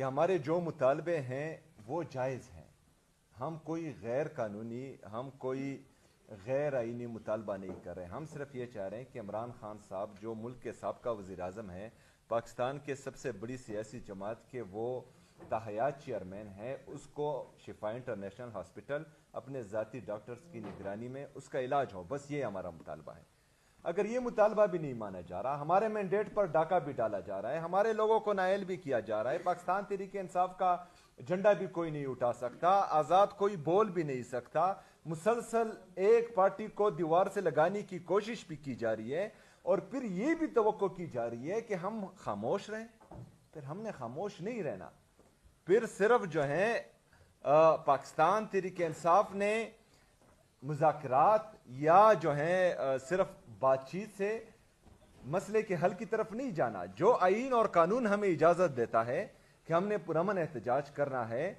کہ ہمارے جو مطالبے ہیں وہ جائز ہیں. ہم کوئی غیر قانونی، ہم کوئی غیر آئینی مطالبہ نہیں کر رہے. ہم صرف یہ چاہ رہے ہیں کہ عمران خان صاحب جو ملک کے سابقہ وزیر اعظم ہیں، پاکستان کے سب سے بڑی سیاسی جماعت کے وہ تاحیات چیئرمین ہیں، اس کو شفا انٹرنیشنل ہاسپٹل اپنے ذاتی ڈاکٹرز کی نگرانی میں اس کا علاج ہو. بس یہ ہمارا مطالبہ ہے. اگر یہ مطالبہ بھی نہیں مانا جا رہا، ہمارے مینڈیٹ پر ڈاکہ بھی ڈالا جا رہا ہے، ہمارے لوگوں کو نائل بھی کیا جا رہا ہے، پاکستان تحریک انصاف کا جھنڈا بھی کوئی نہیں اٹھا سکتا، آزاد کوئی بول بھی نہیں سکتا، مسلسل ایک پارٹی کو دیوار سے لگانے کی کوشش بھی کی جا رہی ہے، اور پھر یہ بھی توقع کی جا رہی ہے کہ ہم خاموش رہیں. پھر ہم نے خاموش نہیں رہنا. پھر صرف جو ہے پاکستان تحریک انصاف نے مذاکرات یا جو ہے صرف بات چیت سے مسئلے کے حل کی طرف نہیں جانا. جو آئین اور قانون ہمیں اجازت دیتا ہے کہ ہم نے پرامن احتجاج کرنا ہے،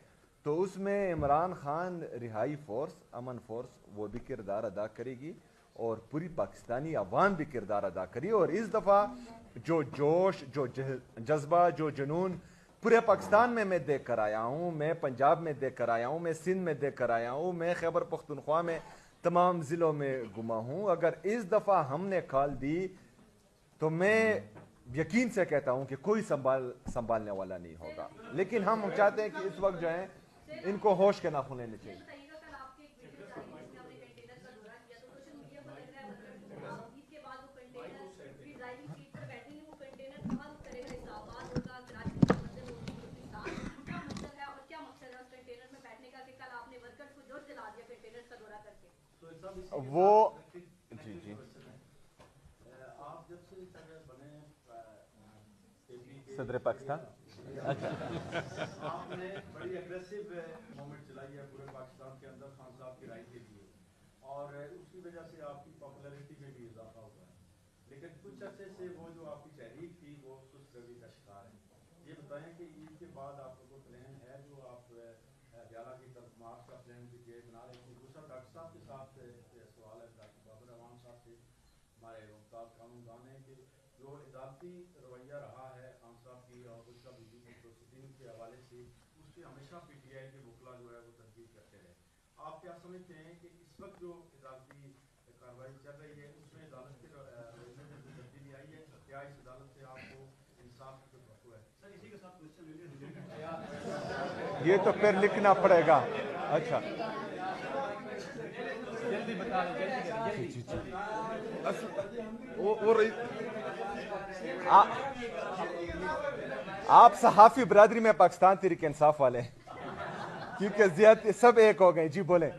تو اس میں عمران خان رہائی فورس، امن فورس، وہ بھی کردار ادا کرے گی اور پوری پاکستانی عوام بھی کردار ادا کری. اور اس دفعہ جو جوش، جو جذبہ، جو جنون پورے پاکستان میں دیکھ کر آیا ہوں، میں پنجاب میں دیکھ کر آیا ہوں، میں سندھ میں دیکھ کر آیا ہوں، میں خیبر پختونخوا میں تمام ضلعوں میں گما ہوں. اگر اس دفعہ ہم نے کھال دی تو میں یقین سے کہتا ہوں کہ کوئی سنبھالنے والا نہیں ہوگا. لیکن ہم چاہتے ہیں کہ اس وقت جو ہے ان کو ہوش کے ناخن لینے چاہیے. وہ جی جی صدر پاکستان آپ نے بڑی اگریسو موومنٹ چلائی ہے پورے پاکستان کے اندر خان صاحب کی رہائی کے لیے، اور اس کی وجہ سے آپ کی پاپولیرٹی میں بھی اضافہ ہوا ہے. لیکن کچھ عرصے سے وہ جو آپ کی تحریک تھی وہ سست روی کا شکار ہے. یہ بتائیں کہ عید کے بعد آپ کو کوئی پلان ہے جو آپ ہریانہ کی طرف مارچ کا پلان بھی بنا رہے تھے؟ دوسرا ڈاکٹر صاحب کے ساتھ سوال ہے، ڈاکٹر بابر اعوان صاحب سے، ہمارے ممتاز قانون دان ہیں، کہ جو عدالتی رویہ رہا ہے خان صاحب کی اور اس کا بی جے پی پروسیڈنگ کے حوالے سے، اس پہ ہمیشہ پی ٹی آئی کے وکلا جو ہے وہ تنقید کرتے رہے. آپ کیا سمجھتے ہیں کہ اس وقت جو عدالتی کارروائی چل رہی ہے اس میں عدالت کے رویے میں کوئی تبدیلی آئی ہے؟ کیا اس عدالت سے آپ کو انصاف کی کوئی توقع ہے؟ سر اسی کے ساتھ یہ تو پھر لکھنا پڑے گا. اچھا جلدی بتا دیں، جلدی. آپ صحافی برادری میں پاکستان تحریک انصاف والے ہیں کیونکہ زیادتی سب ایک ہو گئے. جی بولیں. جب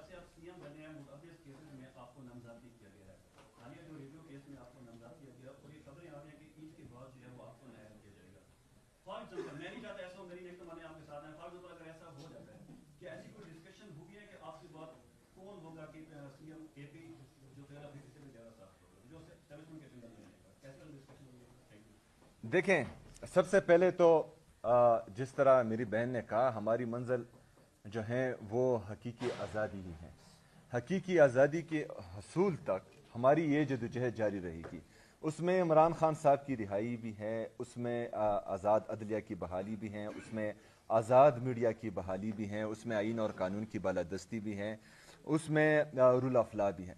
سے آپ سی ایم بنے ہیں متعدد کیسز میں آپ کو نامزد کیا گیا ہے. حالیہ جو ریڈیو کیس میں آپ کو نامزد کیا گیا اور یہ خبریں آ رہی ہیں کہ عید کے بعد جو ہے وہ آپ کو نائل کیا جائے گا. فار ایگزامپل میں نہیں چاہتا ایسا ہو، میری ایک زمانے آپ کے ساتھ ہیں، فار ایگزامپل اگر ایسا ہو جاتا ہے کہ ایسی کوئی ڈسکشن ہوئی ہے کہ آپ کے بعد کون ہوگا کہ سی ایم اے پی جو پہلا بھی کسی بھی زیادہ صاف ہوگا جو ٹیلیفون کے اندر نہیں آئے گا، کیسے ڈسکشن ہوئی ہے؟ Thank you. دیکھیں، سب سے پہلے تو جس طرح میری بہن نے کہا، ہماری منزل جو ہیں وہ حقیقی آزادی ہی ہے. حقیقی آزادی کے حصول تک ہماری یہ جدوجہد جاری رہے گی. اس میں عمران خان صاحب کی رہائی بھی ہے، اس میں آزاد عدلیہ کی بحالی بھی ہے، اس میں آزاد میڈیا کی بحالی بھی ہے، اس میں آئین اور قانون کی بالادستی بھی ہے، اس میں رول آف لا بھی ہے.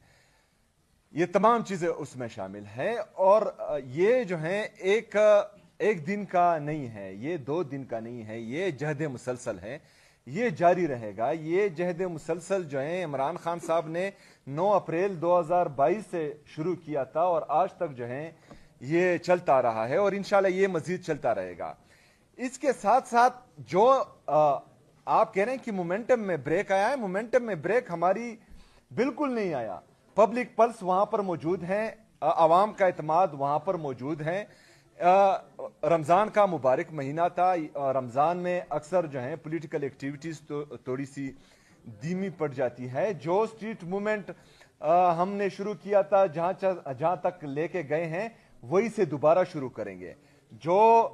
یہ تمام چیزیں اس میں شامل ہیں. اور یہ جو ہیں ایک دن کا نہیں ہے، یہ 2 دن کا نہیں ہے، یہ جہد مسلسل ہے، یہ جاری رہے گا. یہ جہد مسلسل جو ہے عمران خان صاحب نے 9 اپریل 2022 سے شروع کیا تھا اور آج تک جو ہے یہ چلتا رہا ہے اور انشاءاللہ یہ مزید چلتا رہے گا. اس کے ساتھ ساتھ جو آپ کہہ رہے ہیں کہ مومنٹم میں بریک آیا ہے، مومنٹم میں بریک ہماری بالکل نہیں آیا. پبلک پلس وہاں پر موجود ہے، عوام کا اعتماد وہاں پر موجود ہے. رمضان کا مبارک مہینہ تھا، رمضان میں اکثر جو ہیں پولیٹیکل ایکٹیویٹیز تھوڑی سی دھیمی پڑ جاتی ہے. جو اسٹریٹ موومنٹ ہم نے شروع کیا تھا، جہاں تک لے کے گئے ہیں وہی سے دوبارہ شروع کریں گے. جو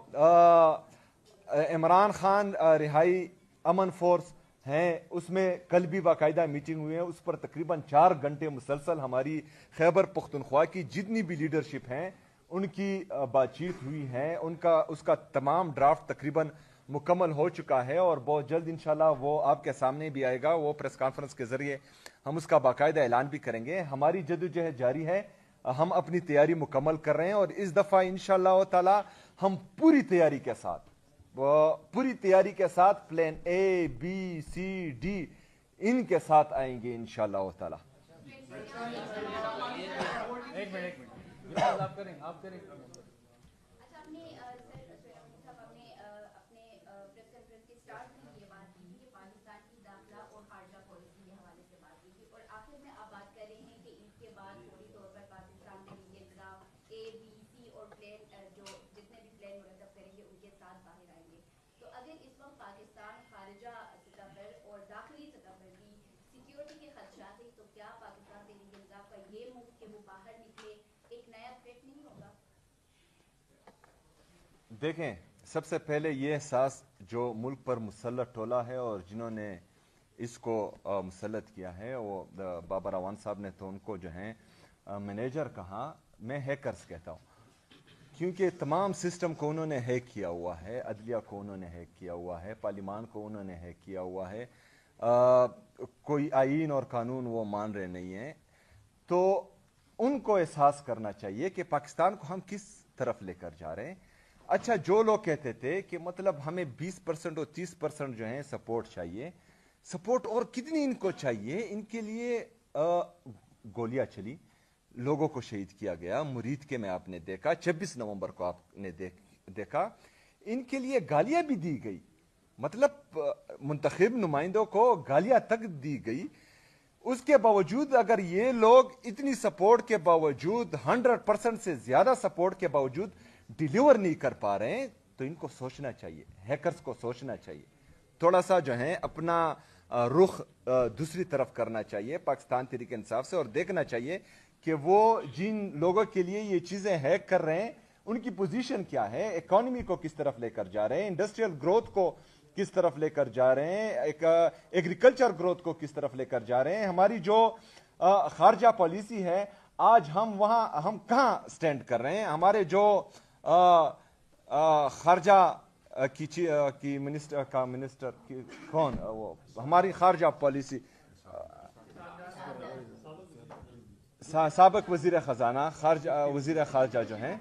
عمران خان رہائی امن فورس ہیں، اس میں کل بھی باقاعدہ میٹنگ ہوئی ہے، اس پر تقریباً 4 گھنٹے مسلسل ہماری خیبر پختونخوا کی جتنی بھی لیڈرشپ ہیں ان کی بات چیت ہوئی ہے, اس کا تمام ڈرافٹ تقریباً مکمل ہو چکا ہے, اور بہت جلد انشاءاللہ وہ آپ کے سامنے بھی آئے گا. وہ پریس کانفرنس کے ذریعے ہم اس کا باقاعدہ اعلان بھی کریں گے. ہماری جدوجہد جاری ہے, ہم اپنی تیاری مکمل کر رہے ہیں, اور اس دفعہ انشاءاللہ تعالی ہم پوری تیاری کے ساتھ پلان اے بی سی ڈی ان کے ساتھ آئیں گے انشاءاللہ تعالی. ایک منٹ آپ کریں. اچھا, آپ نے صاحب آپ نے اپنے پریس کانفرنس کے اسٹارٹ میں یہ بات کی تھی کہ پاکستان کی داخلہ اور خارجہ پالیسی کے حوالے سے بات کی تھی, اور آخر میں آپ بات کر رہے ہیں کہ عید کے بعد فوری طور پر پاکستان تحریک انصاف اے بی سی اور پلان جو جتنے بھی پلان مرتب کریں گے ان کے ساتھ باہر آئیں گے. تو اگر اس وقت پاکستان خارجہ سطح پر اور داخلی سطح پر بھی سیکیورٹی کے خدشات ہیں, تو کیا پاکستان تحریک انصاف کا یہ موو کہ وہ باہر نکلے ایک نیا تھریٹ نہیں ہوگا؟ دیکھیں, سب سے پہلے یہ احساس جو ملک پر مسلط ٹولہ ہے اور جنہوں نے اس کو مسلط کیا ہے, وہ بابر اعوان صاحب نے تو ان کو جو ہیں مینیجر کہا, میں ہیکرز کہتا ہوں, کیونکہ تمام سسٹم کو انہوں نے ہیک کیا ہوا ہے, عدلیہ کو انہوں نے ہیک کیا ہوا ہے, پارلیمان کو انہوں نے ہیک کیا ہوا ہے, کوئی آئین اور قانون وہ مان رہے نہیں ہیں. تو ان کو احساس کرنا چاہیے کہ پاکستان کو ہم کس طرف لے کر جا رہے ہیں. اچھا, جو لوگ کہتے تھے کہ مطلب ہمیں 20% اور 30% جو ہیں سپورٹ چاہیے, سپورٹ اور کتنی ان کو چاہیے؟ ان کے لیے گولیاں چلی, لوگوں کو شہید کیا گیا, مرید کے میں آپ نے دیکھا, 26 نومبر کو آپ نے دیکھا, ان کے لیے گالیاں بھی دی گئی, مطلب منتخب نمائندوں کو گالیاں تک دی گئی. اس کے باوجود اگر یہ لوگ اتنی سپورٹ کے باوجود 100% سے زیادہ سپورٹ کے باوجود ڈیلیور نہیں کر پا رہے ہیں, تو ان کو سوچنا چاہیے, ہیکرز کو سوچنا چاہیے, تھوڑا سا جو ہے اپنا رخ دوسری طرف کرنا چاہیے پاکستان تحریک انصاف سے, اور دیکھنا چاہیے کہ وہ جن لوگوں کے لیے یہ چیزیں ہیک کر رہے ہیں ان کی پوزیشن کیا ہے, اکانومی کو کس طرف لے کر جا رہے ہیں, انڈسٹریل گروتھ کو کس طرف لے کر جا رہے ہیں, ایگریکلچر گروتھ کو کس طرف لے کر جا رہے ہیں. ہماری جو خارجہ پالیسی ہے, آج ہم کہاں سٹینڈ کر رہے ہیں. ہمارے جو خارجہ کی منسٹر کون, وہ ہماری خارجہ پالیسی سابق وزیر خزانہ, وزیر خارجہ جو ہیں,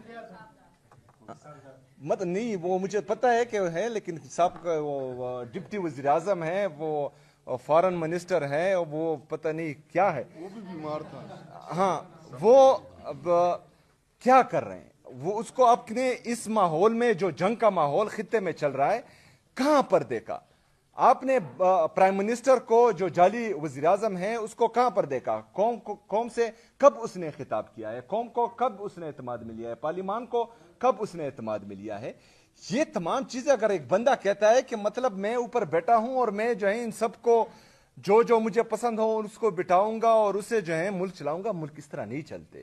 مطلب نہیں وہ مجھے پتہ ہے کہ ہے, لیکن سابق وہ ڈپٹی وزیر اعظم ہے, وہ فارن منسٹر ہے, وہ پتہ نہیں کیا ہے, وہ بھی بیمار تھا. ہاں, وہ کیا کر رہے ہیں, وہ اس کو اپنے اس ماحول میں جو جنگ کا ماحول خطے میں چل رہا ہے کہاں پر دیکھا آپ نے؟ پرائم منسٹر کو جو جعلی وزیر اعظم ہے اس کو کہاں پر دیکھا؟ قوم سے کب اس نے خطاب کیا ہے؟ قوم کو کب اس نے اعتماد میں لیا ہے؟ پارلیمان کو کب اس نے اعتماد میں لیا ہے؟ یہ تمام چیزیں اگر ایک بندہ کہتا ہے کہ مطلب میں اوپر بیٹھا ہوں اور میں جو ہے ان سب کو جو مجھے پسند ہو اس کو بٹھاؤں گا اور اسے جو ہے ملک چلاؤں گا, ملک اس طرح نہیں چلتے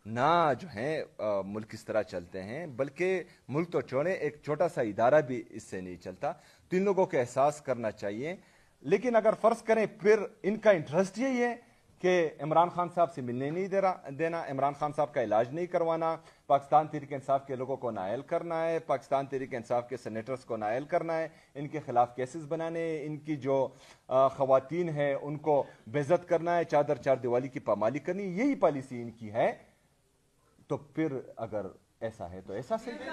نہ, جو ہیں ملک اس طرح چلتے ہیں, بلکہ ملک تو چھوڑیں ایک چھوٹا سا ادارہ بھی اس سے نہیں چلتا. تو ان لوگوں کو احساس کرنا چاہیے. لیکن اگر فرض کریں پھر ان کا انٹرسٹ یہی ہے کہ عمران خان صاحب سے ملنے نہیں دینا, عمران خان صاحب کا علاج نہیں کروانا, پاکستان تحریک انصاف کے لوگوں کو نائل کرنا ہے, پاکستان تحریک انصاف کے سینیٹرز کو نائل کرنا ہے, ان کے خلاف کیسز بنانے, ان کی جو خواتین ہیں ان کو بے عزت کرنا ہے, چادر چار دیوالی کی پامالی کرنی, یہی پالیسی ان کی ہے. تو پھر اگر ایسا ہے تو ایسا صحیح.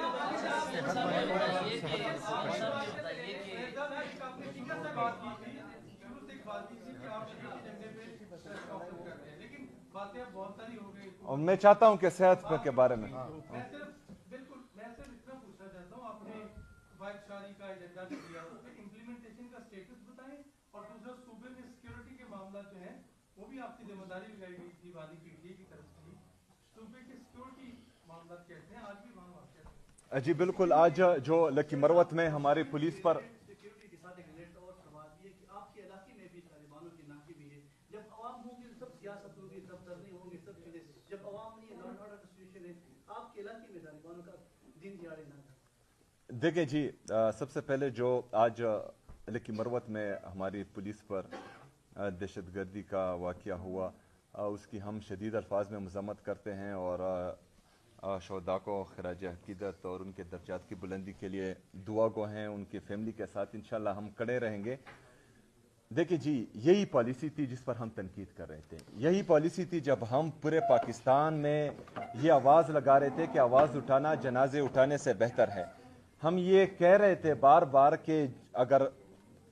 اور میں چاہتا ہوں کہ صحت کے بارے میں بالکل میں صرف اتنا پوچھنا چاہتا ہوں, آپ نے وائٹ شاری کا ایجنڈا دیا, اس میں امپلیمنٹیشن کا سٹیٹس بتائیں, اور دوسرا صوبے میں سیکیورٹی کے معاملات جو ہیں وہ بھی آپ کی ذمہ داری لگائی گئی تھی وادی پی ٹی اے کی طرف سے, صوبے کے سیکیورٹی معاملات کیسے ہیں آج بھی وہاں واقع؟ جی بالکل, آج جو لکی مروت میں ہماری پولیس پر سیکیورٹی کے ساتھ ایک لیٹ اور سوال یہ کہ آپ کے علاقے میں بھی طالبانوں کی ناکے بھی ہے, جب عوام ہوں گے سب سیاست ہوگی, سب دھرنے ہوں گے, سب چیزیں, جب عوام نہیں ہے, لا اینڈ آرڈر کا سچویشن ہے, آپ کے علاقے میں طالبانوں کا دن دیہڑے نہ تھا. دیکھیں جی, سب سے پہلے جو آج لکی مروت میں ہماری پولیس پر دہشت گردی کا واقعہ ہوا, اس کی ہم شدید الفاظ میں مذمت کرتے ہیں, اور शोहदा को खराज अकीदत और उनके दर्जात की बुलंदी के लिए दुआ गो हैं। उनकी फैमिली के साथ इंशाल्लाह हम खड़े रहेंगे। देखिए जी, यही पॉलिसी थी जिस पर हम तनकीद कर रहे थे। यही पॉलिसी थी जब हम पूरे पाकिस्तान में ये आवाज़ लगा रहे थे कि आवाज़ उठाना जनाजे उठाने से बेहतर है। हम ये कह रहे थे बार बार कि अगर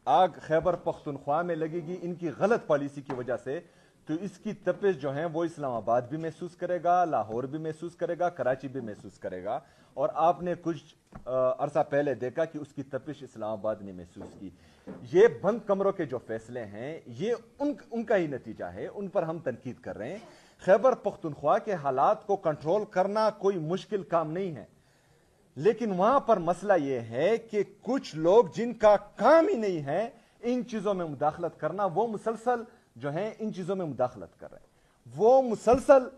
आग खैबर पख्तूनख्वा में लगेगी इनकी गलत पॉलिसी की वजह से, तो इसकी तपिश जो है वो इस्लामाबाद भी महसूस करेगा, लाहौर भी महसूस करेगा, कराची भी महसूस करेगा। और आपने कुछ अरसा पहले देखा कि उसकी तपिश इस्लामाबाद ने महसूस की। ये बंद कमरों के जो फैसले हैं ये उनका ही नतीजा है, उन पर हम तनकीद कर रहे हैं। खैबर पख्तूनख्वा के हालात को कंट्रोल करना कोई मुश्किल काम नहीं है, लेकिन वहां पर मसला यह है कि कुछ लोग जिनका काम ही नहीं है इन चीजों में मुदाखलत करना, वो मुसलसल जो है इन चीजों में मुदाखलत कर रहे हैं। वो मुसलसल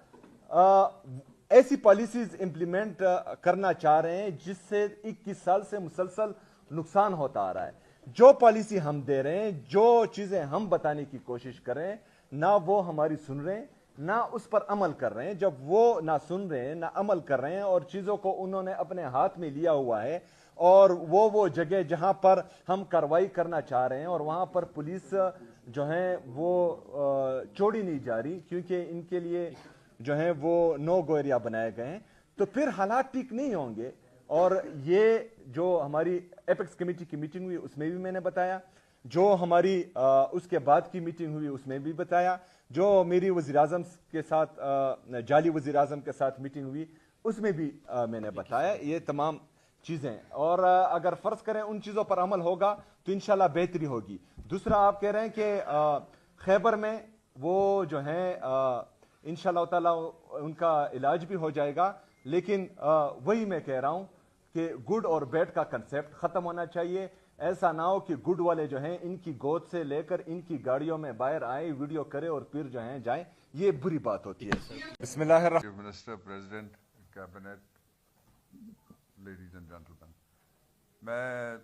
ऐसी पॉलिसीज इंप्लीमेंट करना चाह रहे हैं जिससे 21 साल से मुसलसल नुकसान होता आ रहा है। जो पॉलिसी हम दे रहे हैं, जो चीजें हम बताने की कोशिश कर रहे हैं, ना वो हमारी सुन रहे हैं ना उस पर अमल कर रहे हैं। जब वो ना सुन रहे हैं ना अमल कर रहे हैं और चीजों को उन्होंने अपने हाथ में लिया हुआ है, और वो जगह जहां पर हम कार्रवाई करना चाह रहे हैं और वहां पर पुलिस जो है वो छोड़ी नहीं जा रही क्योंकि इनके लिए जो है वो नो गो एरिया बनाए गए हैं, तो फिर हालात ठीक नहीं होंगे। और ये जो हमारी एपेक्स कमेटी की मीटिंग हुई उसमें भी मैंने बताया, जो हमारी उसके बाद की मीटिंग हुई उसमें भी बताया, जो मेरी वज़ीर-ए-आज़म के साथ जाली वज़ीर-ए-आज़म के साथ मीटिंग हुई उसमें भी मैंने बताया ये तमाम चीजें। और अगर फर्ज करें उन चीजों पर अमल होगा तो इंशाल्लाह बेहतरी होगी। दूसरा, आप कह रहे हैं कि खैबर में वो जो है इंशाल्लाह ताला उनका इलाज भी हो जाएगा, लेकिन वही मैं कह रहा हूं कि गुड और बैड का कंसेप्ट खत्म होना चाहिए। ऐसा ना हो कि गुड वाले जो हैं इनकी गोद से लेकर इनकी गाड़ियों में बाहर आए, वीडियो करे और फिर जो हैं जाएं, ये बुरी बात होती है। बिस्मिल्लाहिर्रहमानिर्रहीम। Minister, president, cabinet, ladies and gentleman, मैं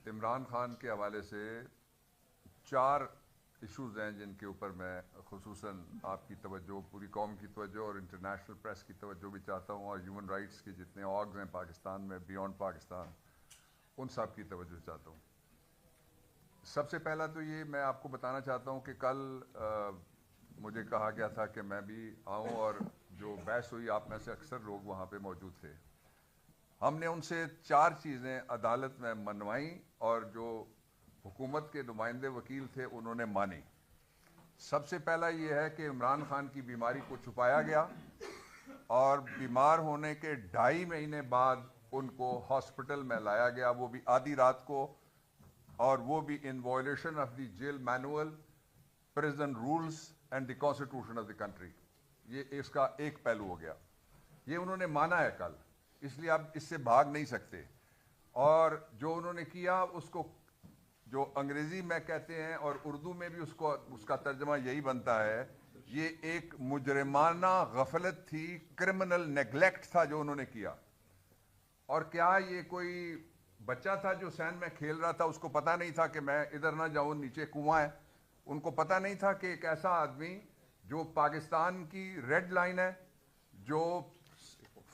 इमरान खान के हवाले से 4 इश्यूज़ हैं जिनके ऊपर मैं खुसूसन आपकी तवज्जो, पूरी कौम की तवज्जो और इंटरनेशनल प्रेस की तवज्जो भी चाहता हूँ, और ह्यूमन राइट्स के जितने ऑर्ग्स हैं पाकिस्तान में, बियॉन्ड पाकिस्तान, उन सब की तवज्जो चाहता हूँ। सबसे पहला तो ये मैं आपको बताना चाहता हूँ कि कल मुझे कहा गया था कि मैं भी आऊँ, और जो बहस हुई आप में से अक्सर लोग वहाँ पे मौजूद थे। हमने उनसे 4 चीज़ें अदालत में मनवाई और जो हुकूमत के नुमाइंदे वकील थे उन्होंने मानी। सबसे पहला ये है कि इमरान खान की बीमारी को छुपाया गया और बीमार होने के 2.5 महीने बाद उनको हॉस्पिटल में लाया गया, वो भी आधी रात को, और वो भी in violation of the jail manual, prison rules and the constitution of the country. ये इसका एक पहलू हो गया, ये उन्होंने माना है कल, इसलिए आप इससे भाग नहीं सकते। और जो उन्होंने किया उसको जो अंग्रेजी में कहते हैं और उर्दू में भी उसका तर्जमा यही बनता है, ये एक मुजरिमाना गफलत थी, क्रिमिनल नेग्लेक्ट था जो उन्होंने किया। और क्या ये कोई बच्चा था जो सैन में खेल रहा था, उसको पता नहीं था कि मैं इधर ना जाऊं, नीचे कुआं है? उनको पता नहीं था कि एक ऐसा आदमी जो पाकिस्तान की रेड लाइन है, जो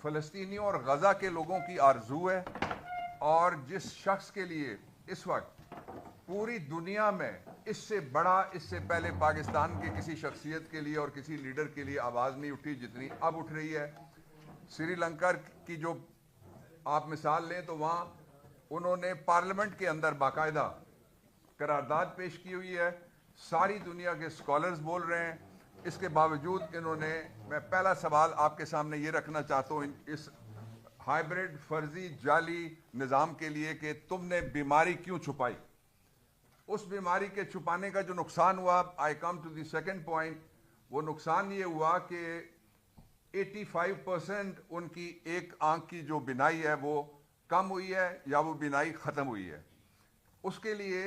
फ़लस्तीनियों और गजा के लोगों की आरजू है, और जिस शख्स के लिए इस वक्त पूरी दुनिया में इससे बड़ा, इससे पहले पाकिस्तान के किसी शख्सियत के लिए और किसी लीडर के लिए आवाज़ नहीं उठी जितनी अब उठ रही है। श्रीलंका की जो आप मिसाल लें तो वहाँ उन्होंने पार्लियामेंट के अंदर बाकायदा करारदाद पेश की हुई है, सारी दुनिया के स्कॉलर्स बोल रहे हैं। इसके बावजूद इन्होंने, मैं पहला सवाल आपके सामने ये रखना चाहता हूँ इस हाइब्रिड फर्जी जाली निज़ाम के लिए कि तुमने बीमारी क्यों छुपाई। उस बीमारी के छुपाने का जो नुकसान हुआ, I come to the second point, वो नुकसान ये हुआ कि 85% उनकी एक आंख की जो बिनाई है वो कम हुई है या वो बिनाई ख़त्म हुई है। उसके लिए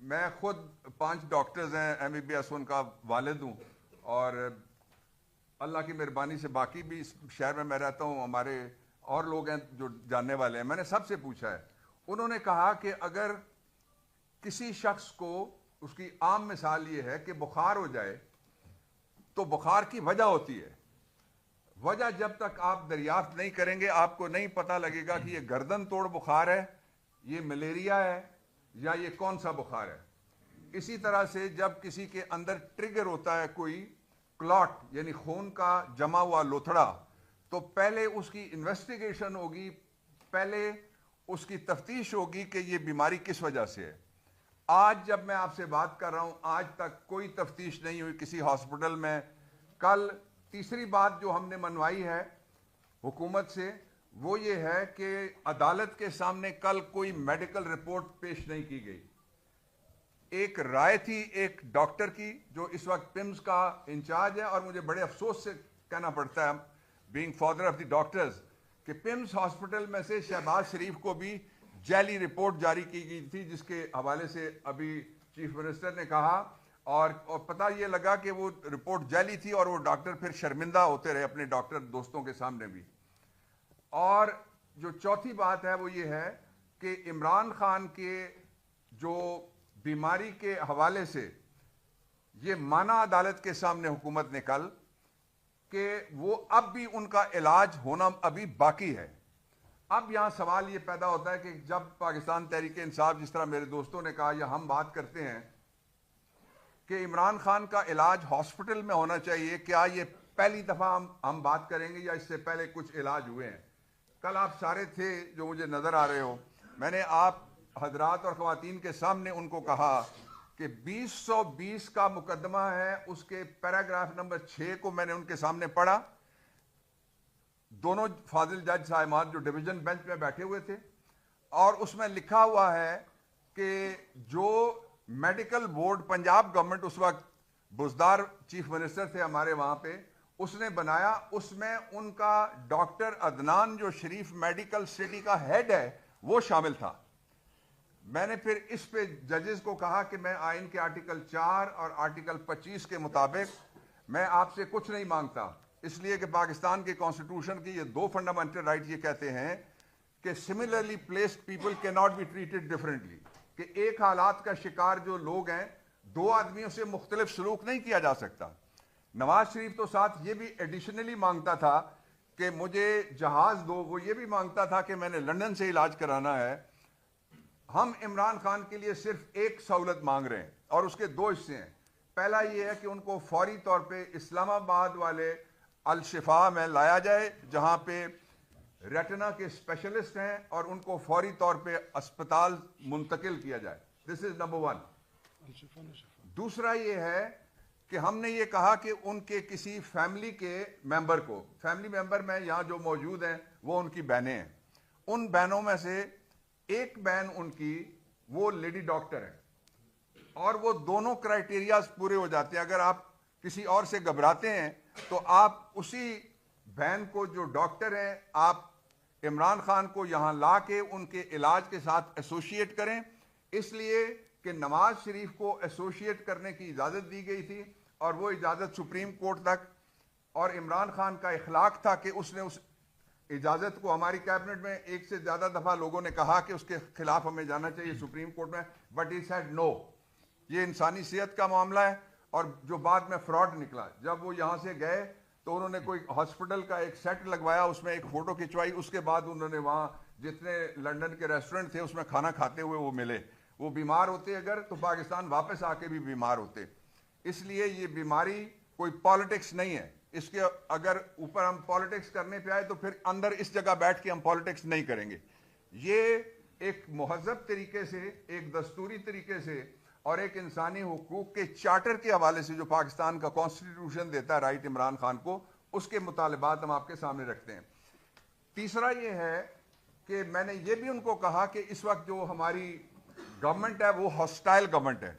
मैं खुद 5 डॉक्टर्स हैं, MBBS उनका वालिद हूँ, और अल्लाह की मेहरबानी से बाकी भी इस शहर में मैं रहता हूँ, हमारे और लोग हैं जो जानने वाले हैं। मैंने सबसे पूछा है, उन्होंने कहा कि अगर किसी शख्स को, उसकी आम मिसाल ये है कि बुखार हो जाए तो बुखार की वजह होती है, وجہ جب تک آپ دریافت نہیں کریں گے آپ کو نہیں پتہ لگے گا کہ یہ گردن توڑ بخار ہے، یہ ملیریا ہے یا یہ کون سا بخار ہے۔ اسی طرح سے جب کسی کے اندر ٹریگر ہوتا ہے کوئی کلاٹ یعنی خون کا جمع ہوا لوتھڑا، تو پہلے اس کی انویسٹیگیشن ہوگی، پہلے اس کی تفتیش ہوگی کہ یہ بیماری کس وجہ سے ہے۔ آج جب میں آپ سے بات کر رہا ہوں آج تک کوئی تفتیش نہیں ہوئی کسی ہاسپٹل میں۔ کل تیسری بات جو ہم نے منوائی ہے حکومت سے وہ یہ ہے کہ عدالت کے سامنے کل کوئی میڈیکل رپورٹ پیش نہیں کی گئی۔ ایک رائے تھی ایک ڈاکٹر کی جو اس وقت پمز کا انچارج ہے، اور مجھے بڑے افسوس سے کہنا پڑتا ہے being father of the doctors کہ پمز ہاسپٹل میں سے شہباز شریف کو بھی جعلی رپورٹ جاری کی گئی تھی، جس کے حوالے سے ابھی چیف منسٹر نے کہا، اور پتہ یہ لگا کہ وہ رپورٹ جعلی تھی اور وہ ڈاکٹر پھر شرمندہ ہوتے رہے اپنے ڈاکٹر دوستوں کے سامنے بھی۔ اور جو چوتھی بات ہے وہ یہ ہے کہ عمران خان کے جو بیماری کے حوالے سے یہ مانا عدالت کے سامنے حکومت نے کل کہ وہ اب بھی ان کا علاج ہونا ابھی باقی ہے۔ اب یہاں سوال یہ پیدا ہوتا ہے کہ جب پاکستان تحریک انصاف جس طرح میرے دوستوں نے کہا یا ہم بات کرتے ہیں کہ عمران خان کا علاج ہاسپٹل میں ہونا چاہیے، کیا یہ پہلی دفعہ ہم بات کریں گے یا اس سے پہلے کچھ علاج ہوئے ہیں؟ کل آپ سارے تھے جو مجھے نظر آ رہے ہو، میں نے آپ حضرات اور خواتین کے سامنے ان کو کہا کہ 2020 کا مقدمہ ہے، اس کے پیراگراف نمبر 6 کو میں نے ان کے سامنے پڑھا، دونوں فاضل جج صاحبان جو ڈویژن بینچ میں بیٹھے ہوئے تھے، اور اس میں لکھا ہوا ہے کہ جو میڈیکل بورڈ پنجاب گورنمنٹ اس وقت بزدار چیف منسٹر تھے ہمارے وہاں پہ، اس نے بنایا، اس میں ان کا ڈاکٹر عدنان جو شریف میڈیکل سٹی کا ہیڈ ہے وہ شامل تھا۔ میں نے پھر اس پہ ججز کو کہا کہ میں آئین کے آرٹیکل 4 اور آرٹیکل 25 کے مطابق میں آپ سے کچھ نہیں مانگتا، اس لیے کہ پاکستان کے کانسٹیٹیوشن کی یہ 2 فنڈامنٹل رائٹ یہ کہتے ہیں کہ سملرلی پلیسڈ پیپل کی ناٹ بی ٹریٹڈ ڈفرینٹلی، کہ ایک حالات کا شکار جو لوگ ہیں 2 آدمیوں سے مختلف سلوک نہیں کیا جا سکتا۔ نواز شریف تو ساتھ یہ بھی ایڈیشنلی مانگتا تھا کہ مجھے جہاز دو، وہ یہ بھی مانگتا تھا کہ میں نے لندن سے علاج کرانا ہے۔ ہم عمران خان کے لیے صرف ایک سہولت مانگ رہے ہیں اور اس کے 2 حصے ہیں۔ پہلا یہ ہے کہ ان کو فوری طور پہ اسلام آباد والے الشفا میں لایا جائے جہاں پہ ریٹنا کے اسپیشلسٹ ہیں، اور ان کو فوری طور پہ اسپتال منتقل کیا جائے۔ دس از نمبر 1۔ دوسرا یہ ہے کہ ہم نے یہ کہا کہ ان کے کسی فیملی کے ممبر کو، فیملی ممبر میں یہاں جو موجود ہیں وہ ان کی بہنیں ہیں، ان بہنوں میں سے ایک بہن ان کی وہ لیڈی ڈاکٹر ہے، اور وہ دونوں کرائیٹیریاز پورے ہو جاتے ہیں۔ اگر آپ کسی اور سے گھبراتے ہیں تو آپ اسی بہن کو جو ڈاکٹر ہیں آپ عمران خان کو یہاں لا کے ان کے علاج کے ساتھ ایسوشیٹ کریں، اس لیے کہ نواز شریف کو ایسوشیٹ کرنے کی اجازت دی گئی تھی، اور وہ اجازت سپریم کورٹ تک، اور عمران خان کا اخلاق تھا کہ اس نے اس اجازت کو، ہماری کیبنٹ میں 1 سے زیادہ دفعہ لوگوں نے کہا کہ اس کے خلاف ہمیں جانا چاہیے سپریم کورٹ میں، بٹ ہی سیڈ نو، یہ انسانی صحت کا معاملہ ہے۔ اور جو بعد میں فراڈ نکلا، جب وہ یہاں سے گئے تو انہوں نے کوئی ہاسپٹل کا ایک سیٹ لگوایا، اس میں ایک فوٹو کھنچوائی، اس کے بعد انہوں نے وہاں جتنے لنڈن کے ریسٹورنٹ تھے اس میں کھانا کھاتے ہوئے وہ ملے۔ وہ بیمار ہوتے اگر تو پاکستان واپس آ کے بھی بیمار ہوتے۔ اس لیے یہ بیماری کوئی پالیٹکس نہیں ہے، اس کے اگر اوپر ہم پالیٹکس کرنے پہ آئے تو پھر اندر اس جگہ بیٹھ کے ہم پالیٹکس نہیں کریں گے۔ یہ ایک مہذب طریقے سے، ایک دستوری طریقے سے، اور ایک انسانی حقوق کے چارٹر کے حوالے سے جو پاکستان کا کانسٹیٹیوشن دیتا ہے رائٹ عمران خان کو، اس کے مطالبات ہم آپ کے سامنے رکھتے ہیں۔ تیسرا یہ ہے کہ میں نے یہ بھی ان کو کہا کہ اس وقت جو ہماری گورنمنٹ ہے وہ ہاسٹائل گورنمنٹ ہے،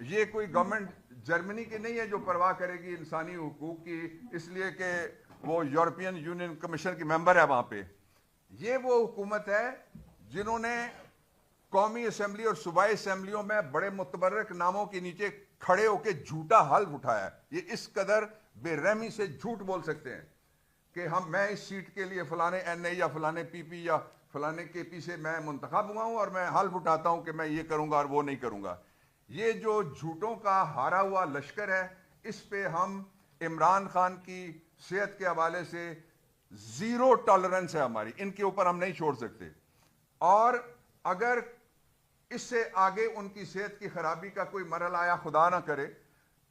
یہ کوئی گورنمنٹ جرمنی کی نہیں ہے جو پرواہ کرے گی انسانی حقوق کی، اس لیے کہ وہ یورپین یونین کمیشن کی ممبر ہے وہاں پہ۔ یہ وہ حکومت ہے جنہوں نے قومی اسمبلی اور صوبائی اسمبلیوں میں بڑے متبرک ناموں کے نیچے کھڑے ہو کے جھوٹا حلف اٹھایا ہے۔ یہ اس قدر بے رحمی سے جھوٹ بول سکتے ہیں کہ میں اس سیٹ کے لیے فلانے این اے یا فلانے پی پی یا فلانے کے پی سے میں منتخب ہوا ہوں اور میں حلف اٹھاتا ہوں کہ میں یہ کروں گا اور وہ نہیں کروں گا۔ یہ جو جھوٹوں کا ہارا ہوا لشکر ہے، اس پہ ہم عمران خان کی सेहत के हवाले से जीरो टॉलरेंस है हमारी, इनके ऊपर हम नहीं छोड़ सकते। और अगर इससे आगे उनकी सेहत की खराबी का कोई मरहला आया, खुदा ना करे,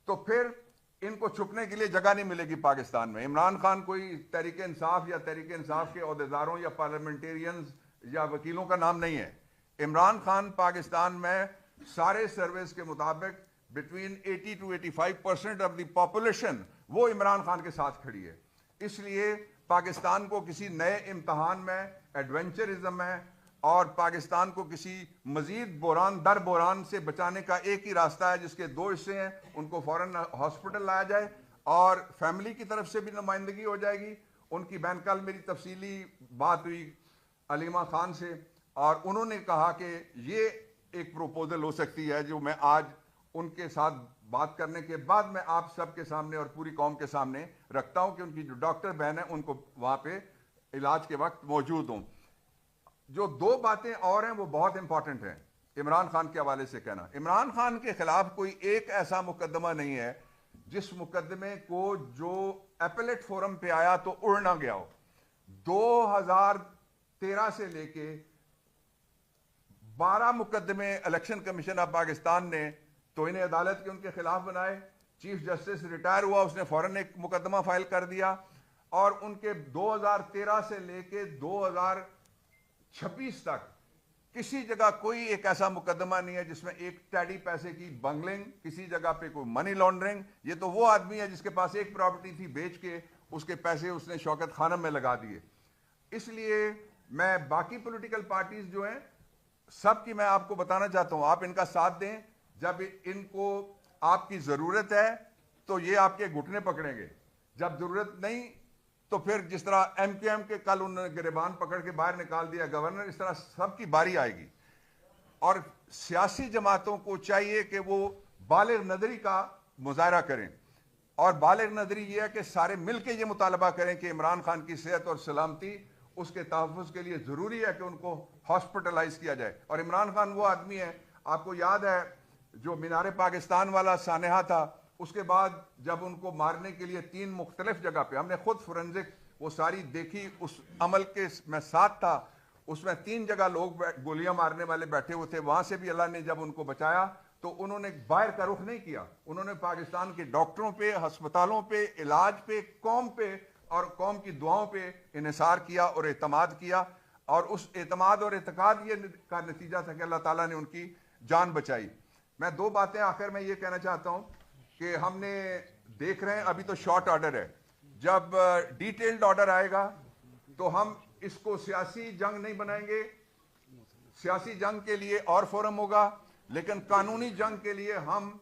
तो फिर इनको छुपने के लिए जगह नहीं मिलेगी पाकिस्तान में। इमरान खान कोई तहरीक इंसाफ या तहरीक इंसाफ के अहदेदारों या पार्लियामेंटेरियंस या वकीलों का नाम नहीं है। इमरान खान पाकिस्तान में सारे सर्वेस के मुताबिक between 80 to 85% of the population वो इमरान खान के साथ खड़ी है। इसलिए पाकिस्तान को किसी नए इम्तहान में एडवेंचरिज्म में और पाकिस्तान को किसी मजीद बोरान दर बोरान से बचाने का एक ही रास्ता है, जिसके दो हिस्से हैं। उनको फौरन हॉस्पिटल लाया जाए और फैमिली की तरफ से भी नुमाइंदगी हो जाएगी। उनकी बहन, कल मेरी तफसीली बात हुई अलीमा खान से और उन्होंने कहा कि ये एक प्रोपोजल हो सकती है जो मैं आज उनके साथ बात करने के बाद मैं आप सबके सामने और पूरी कौम के सामने रखता हूं कि उनकी जो डॉक्टर बहन है उनको वहां पे इलाज के वक्त मौजूद हूं। जो दो बातें और हैं वो बहुत इंपॉर्टेंट हैं इमरान खान के हवाले से कहना। इमरान खान के खिलाफ कोई एक ऐसा मुकदमा नहीं है जिस मुकदमे को जो एपेलेट फोरम पे आया तो उड़ ना गया हो। 2013 से लेके 12 मुकदमे इलेक्शन कमीशन ऑफ पाकिस्तान ने तौहीन अदालत के उनके खिलाफ बनाए। चीफ जस्टिस रिटायर हुआ, उसने फौरन एक मुकदमा फाइल कर दिया और उनके 2013 से लेके 2026 तक किसी जगह कोई एक ऐसा मुकदमा नहीं है जिसमें एक टैडी पैसे की बंगलिंग, किसी जगह पे कोई मनी लॉन्ड्रिंग। ये तो वो आदमी है जिसके पास एक प्रॉपर्टी थी, बेच के उसके पैसे उसने शौकत खानम में लगा दिए। इसलिए मैं बाकी पॉलिटिकल पार्टीज जो हैं सब की मैं आपको बताना चाहता हूं, आप इनका साथ दें। जब इनको आपकी जरूरत है तो ये आपके घुटने पकड़ेंगे, जब जरूरत नहीं तो फिर जिस तरह MQM के कल उन्होंने गिरबान पकड़ के बाहर निकाल दिया गवर्नर, इस तरह सबकी बारी आएगी। और सियासी जमातों को चाहिए कि वो बालिग नदरी का मुजाहरा करें और बालिग नदरी ये है कि सारे मिलकर ये मुतालबा करें कि इमरान खान की सेहत और सलामती उसके तहफ़्फ़ुज़ के लिए ज़रूरी है कि उनको हॉस्पिटलाइज किया जाए। और इमरान खान वो आदमी है, आपको याद है जो मीनार पाकिस्तान वाला सानहा था, उसके बाद जब उनको मारने के लिए 3 मुख्तलिफ जगह पे, हमने खुद फोरेंसिक वो सारी देखी, उस अमल के मैं साथ था, उसमें 3 जगह लोग गोलियां मारने वाले बैठे हुए थे। वहां से भी अल्लाह ने जब उनको बचाया तो उन्होंने बाहर का रुख नहीं किया, उन्होंने पाकिस्तान के डॉक्टरों पे, अस्पतालों पे, इलाज पे, कौम पे और कौम की दुआओं पे इन्हिसार किया और एतमाद किया। और उस एतमाद और एतकाद ये का नतीजा था कि अल्लाह ताला ने उनकी जान बचाई। मैं 2 बातें आखिर में ये कहना चाहता हूं कि हमने देख रहे हैं अभी तो शॉर्ट ऑर्डर है, जब डिटेल्ड ऑर्डर आएगा तो हम इसको सियासी जंग नहीं बनाएंगे। सियासी जंग के लिए और फोरम होगा, लेकिन कानूनी जंग के लिए हम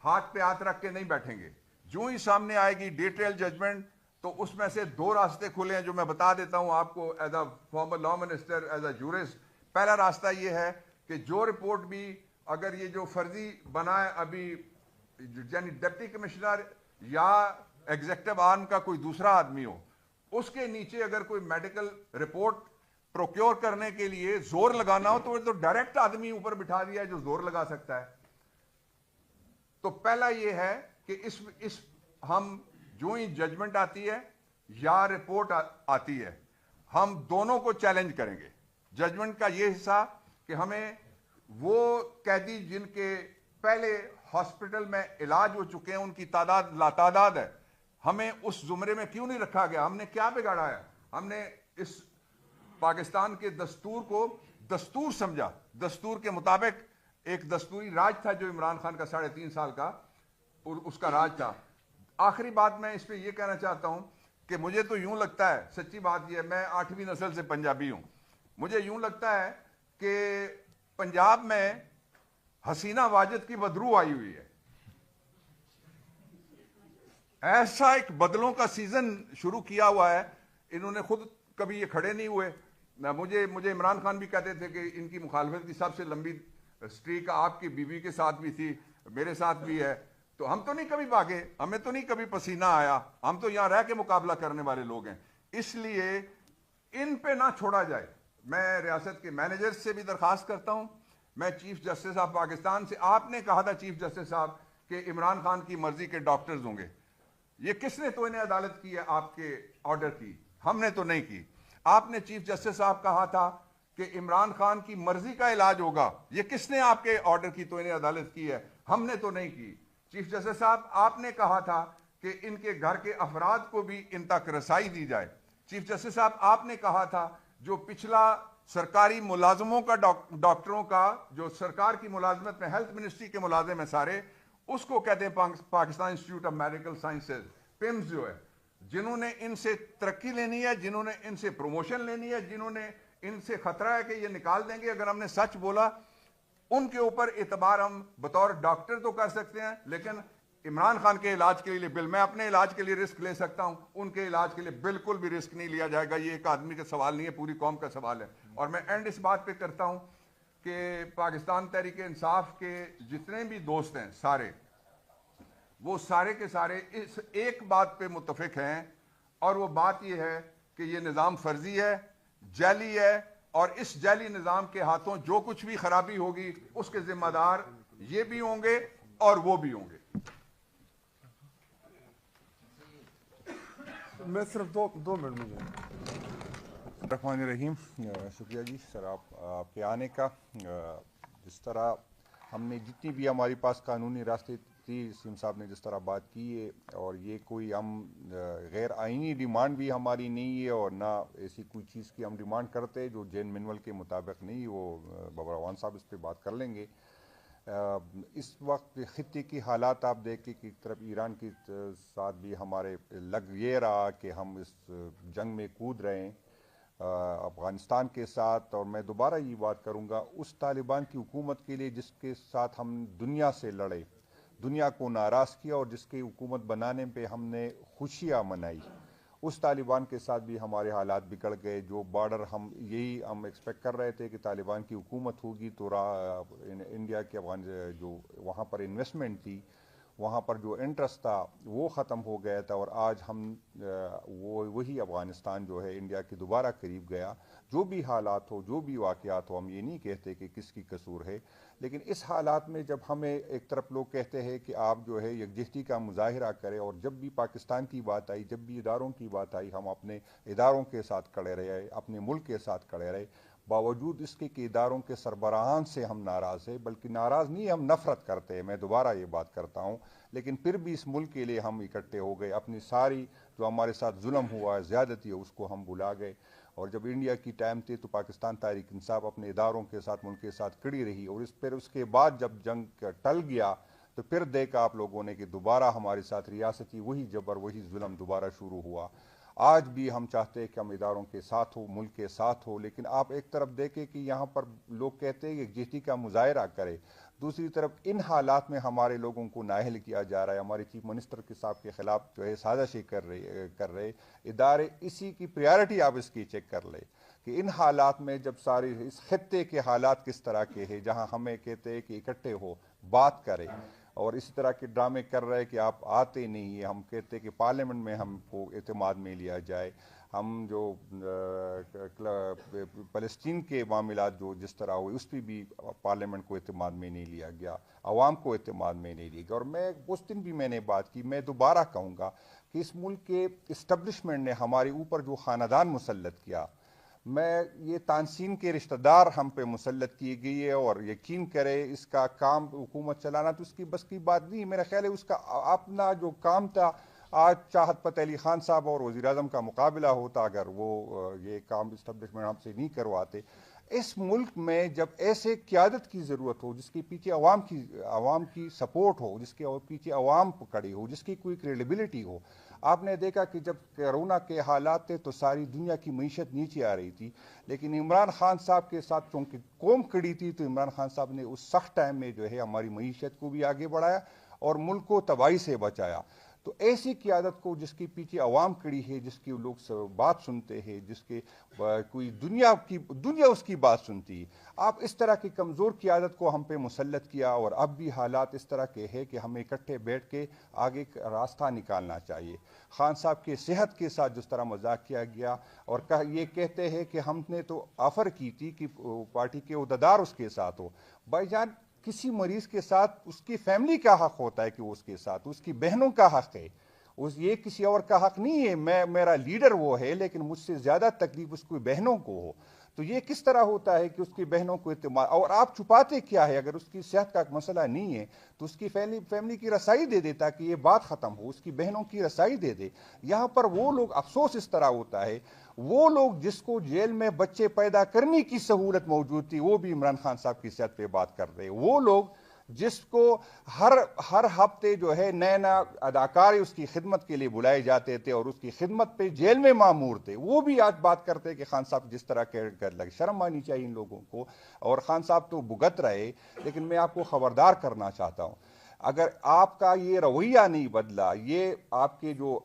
हाथ पे हाथ रख के नहीं बैठेंगे। जो ही सामने आएगी डिटेल्ड जजमेंट तो उसमें से 2 रास्ते खुले हैं जो मैं बता देता हूं आपको as a former law minister, as a jurist. पहला रास्ता ये है कि जो रिपोर्ट भी अगर ये जो फर्जी बना है अभी, यानी डिप्टी कमिश्नर या एग्जीक्यूटिव आर्म का कोई दूसरा आदमी हो, उसके नीचे अगर कोई मेडिकल रिपोर्ट प्रोक्योर करने के लिए जोर लगाना हो तो डायरेक्ट आदमी ऊपर बिठा दिया है जो जोर लगा सकता है। तो पहला ये है कि इस हम जो ही जजमेंट आती है या रिपोर्ट आती है, हम दोनों को चैलेंज करेंगे। जजमेंट का ये हिस्सा कि हमें वो कैदी जिनके पहले हॉस्पिटल में इलाज हो चुके हैं उनकी तादाद लातादाद है, हमें उस जुमरे में क्यों नहीं रखा गया? हमने क्या बिगाड़ा है? हमने इस पाकिस्तान के दस्तूर को दस्तूर समझा। दस्तूर के मुताबिक एक दस्तूरी राज था जो इमरान खान का 3.5 साल का उसका राज था। आखिरी बात मैं इस पे ये कहना चाहता हूं कि मुझे तो यूं लगता है, सच्ची बात यह है, मैं 8वीं नस्ल से पंजाबी हूं, मुझे यूं लगता है कि पंजाब में हसीना वाजिद की बदरू आई हुई है। ऐसा एक बदलों का सीजन शुरू किया हुआ है। इन्होंने खुद कभी ये खड़े नहीं हुए। मुझे इमरान खान भी कहते थे कि इनकी मुखालफत की सबसे लंबी स्ट्रीक आपकी बीवी के साथ भी थी, मेरे साथ भी है। तो हम तो नहीं कभी भागे, हमें तो नहीं कभी पसीना आया, हम तो यहां रह के मुकाबला करने वाले लोग हैं। इसलिए इन पे ना छोड़ा जाए। मैं रियासत के मैनेजर से भी दरखास्त करता हूं, मैं चीफ जस्टिस ऑफ पाकिस्तान से, आपने कहा था चीफ जस्टिस साहब कि इमरान खान की मर्जी के डॉक्टर्स होंगे, یہ کس نے توہین عدالت کی ہے آپ کے آرڈر کی؟ ہم نے تو نہیں کی. آپ نے چیف جسٹس صاحب کہا تھا کہ عمران خان کی مرضی کا علاج ہوگا. یہ کس نے آپ کے آرڈر کی توہین عدالت کی ہے؟ ہم نے تو نہیں کی. چیف جسٹس صاحب آپ نے کہا تھا کہ ان کے گھر کے افراد کو بھی ان تک رسائی دی جائے. چیف جسٹس صاحب آپ نے کہا تھا جو پچھلا سرکاری ملازموں کا ڈاکٹروں کا جو سرکار کی ملازمت میں ہیلتھ منسٹری کے ملازم ہیں سارے, اس کو کہتے ہیں Pakistan institute of medical sciences, PIMS جو ہے, جنہوں نے ان سے ترقی لینی ہے, جنہوں نے ان سے پروموشن لینی ہے, جنہوں نے ان سے خطرہ ہے کہ یہ نکال دیں گے اگر ہم نے سچ بولا, ان کے اوپر اعتبار ہم بطور ڈاکٹر تو کر سکتے ہیں, لیکن عمران خان کے علاج کے لیے میں اپنے علاج کے لیے رسک لے سکتا ہوں, ان کے علاج کے لیے بالکل بھی رسک نہیں لیا جائے گا. یہ ایک آدمی کا سوال نہیں ہے, پوری قوم کا سوال ہے. اور میں اینڈ اس بات پہ کرتا ہوں کہ پاکستان تحریک انصاف کے جتنے بھی دوست ہیں سارے, وہ سارے کے سارے اس ایک بات پہ متفق ہیں, اور وہ بات یہ ہے کہ یہ نظام فرضی ہے, جعلی ہے, اور اس جعلی نظام کے ہاتھوں جو کچھ بھی خرابی ہوگی اس کے ذمہ دار یہ بھی ہوں گے اور وہ بھی ہوں گے. میں صرف دو منٹ مجھے. الرحمن الرحیم. شکریہ جی سر آپ کے آنے کا. جس طرح ہم نے جتنی بھی ہمارے پاس قانونی راستے تھی, سیم صاحب نے جس طرح بات کی ہے, اور یہ کوئی ہم غیر آئینی ڈیمانڈ بھی ہماری نہیں ہے, اور نہ ایسی کوئی چیز کی ہم ڈیمانڈ کرتے جو جین مینول کے مطابق نہیں. وہ بابر اعوان صاحب اس پہ بات کر لیں گے. اس وقت خطے کی حالات آپ دیکھیں کہ ایک طرف ایران کے ساتھ بھی ہمارے لگ یہ رہا کہ ہم اس جنگ میں کود رہے ہیں افغانستان کے ساتھ, اور میں دوبارہ یہ بات کروں گا اس طالبان کی حکومت کے لیے جس کے ساتھ ہم دنیا سے لڑے, دنیا کو ناراض کیا, اور جس کی حکومت بنانے پہ ہم نے خوشیاں منائی, اس طالبان کے ساتھ بھی ہمارے حالات بگڑ گئے. جو بارڈر ہم ایکسپیکٹ کر رہے تھے کہ طالبان کی حکومت ہوگی تو انڈیا کے جو وہاں پر انویسٹمنٹ تھی, وہاں پر جو انٹرسٹ تھا وہ ختم ہو گیا تھا, اور آج ہم وہی افغانستان جو ہے انڈیا کے دوبارہ قریب گیا. جو بھی حالات ہو, جو بھی واقعات ہو, ہم یہ نہیں کہتے کہ کس کی قصور ہے, لیکن اس حالات میں جب ہمیں ایک طرف لوگ کہتے ہیں کہ آپ جو ہے یکجہتی کا مظاہرہ کریں, اور جب بھی پاکستان کی بات آئی, جب بھی اداروں کی بات آئی, ہم اپنے اداروں کے ساتھ کھڑے رہے, اپنے ملک کے ساتھ کھڑے رہے, باوجود اس کے کہ اداروں کے سربراہان سے ہم ناراض ہیں, بلکہ ناراض نہیں, ہم نفرت کرتے ہیں, میں دوبارہ یہ بات کرتا ہوں, لیکن پھر بھی اس ملک کے لیے ہم اکٹھے ہو گئے. اپنی ساری جو ہمارے ساتھ ظلم ہوا ہے, زیادتی ہے, اس کو ہم بھلا گئے. اور جب انڈیا کی ٹائم تھی تو پاکستان تحریک انصاف اپنے اداروں کے ساتھ ملک کے ساتھ کھڑی رہی, اور پھر اس کے بعد جب جنگ ٹل گیا تو پھر دیکھا آپ لوگوں نے کہ دوبارہ ہمارے ساتھ ریاستی وہی جبر, وہی ظلم دوبارہ شروع ہوا. آج بھی ہم چاہتے ہیں کہ ہم اداروں کے ساتھ ہو, ملک کے ساتھ ہو, لیکن آپ ایک طرف دیکھیں کہ یہاں پر لوگ کہتے ہیں کہ یکجہتی کا مظاہرہ کرے, دوسری طرف ان حالات میں ہمارے لوگوں کو نااہل کیا جا رہا ہے. ہمارے چیف منسٹر کے صاحب کے خلاف جو ہے سازشیں کر رہے ادارے, اسی کی پریارٹی آپ اس کی چیک کر لیں کہ ان حالات میں جب سارے اس خطے کے حالات کس طرح کے ہیں, جہاں ہمیں کہتے ہیں کہ اکٹھے ہو, بات کریں, اور اس طرح کے ڈرامے کر رہے کہ آپ آتے نہیں ہیں. ہم کہتے کہ پارلیمنٹ میں ہم کو اعتماد میں لیا جائے. ہم جو فلسطین کے معاملات جو جس طرح ہوئے اس پہ بھی پارلیمنٹ کو اعتماد میں نہیں لیا گیا, عوام کو اعتماد میں نہیں لیا گیا. اور میں اس دن بھی میں نے بات کی, میں دوبارہ کہوں گا کہ اس ملک کے اسٹیبلشمنٹ نے ہمارے اوپر جو خاندان مسلط کیا, میں یہ تانسین کے رشتہ دار ہم پہ مسلط کی گئی ہے, اور یقین کرے اس کا کام حکومت چلانا تو اس کی بس کی بات نہیں. میرا خیال ہے اس کا اپنا جو کام تھا, آج چاہت فتح علی خان صاحب اور وزیر اعظم کا مقابلہ ہوتا اگر وہ یہ کام اسٹیبلشمنٹ ہم سے نہیں کرواتے. اس ملک میں جب ایسے قیادت کی ضرورت ہو جس کے پیچھے عوام کی سپورٹ ہو, جس کے پیچھے عوام کھڑی ہو, جس کی کوئی کریڈیبلٹی ہو. آپ نے دیکھا کہ جب کرونا کے حالات تھے تو ساری دنیا کی معیشت نیچے آ رہی تھی, لیکن عمران خان صاحب کے ساتھ چونکہ قوم کھڑی تھی تو عمران خان صاحب نے اس سخت ٹائم میں جو ہے ہماری معیشت کو بھی آگے بڑھایا اور ملک کو تباہی سے بچایا. تو ایسی قیادت کو جس کے پیچھے عوام کھڑی ہے, جس کی لوگ بات سنتے ہیں, جس کے کوئی دنیا اس کی بات سنتی ہے, آپ اس طرح کی کمزور قیادت کو ہم پہ مسلط کیا. اور اب بھی حالات اس طرح کے ہیں کہ ہمیں اکٹھے بیٹھ کے آگے راستہ نکالنا چاہیے. خان صاحب کے صحت کے ساتھ جس طرح مذاق کیا گیا, اور یہ کہتے ہیں کہ ہم نے تو آفر کی تھی کہ پارٹی کے عہدیدار اس کے ساتھ ہو. بھائی جان, کسی مریض کے ساتھ اس کی فیملی کا حق ہوتا ہے کہ وہ اس کے ساتھ, اس کی بہنوں کا حق ہے, یہ کسی اور کا حق نہیں ہے. میرا لیڈر وہ ہے لیکن مجھ سے زیادہ تکلیف اس کی بہنوں کو ہو, تو یہ کس طرح ہوتا ہے کہ اس کی بہنوں کو اعتماد, اور آپ چھپاتے کیا ہے؟ اگر اس کی صحت کا مسئلہ نہیں ہے تو اس کی فیملی کی رسائی دے دے تاکہ یہ بات ختم ہو, اس کی بہنوں کی رسائی دے دے. یہاں پر وہ لوگ, افسوس اس طرح ہوتا ہے, وہ لوگ جس کو جیل میں بچے پیدا کرنے کی سہولت موجود تھی وہ بھی عمران خان صاحب کی صحت پہ بات کر رہے. وہ لوگ جس کو ہر ہفتے جو ہے نئے اداکار اس کی خدمت کے لیے بلائے جاتے تھے اور اس کی خدمت پہ جیل میں مامور تھے, وہ بھی آج بات کرتے کہ خان صاحب جس طرح کر لگے. شرم آنی چاہیے ان لوگوں کو. اور خان صاحب تو بھگت رہے, لیکن میں آپ کو خبردار کرنا چاہتا ہوں, اگر آپ کا یہ رویہ نہیں بدلا, یہ آپ کے جو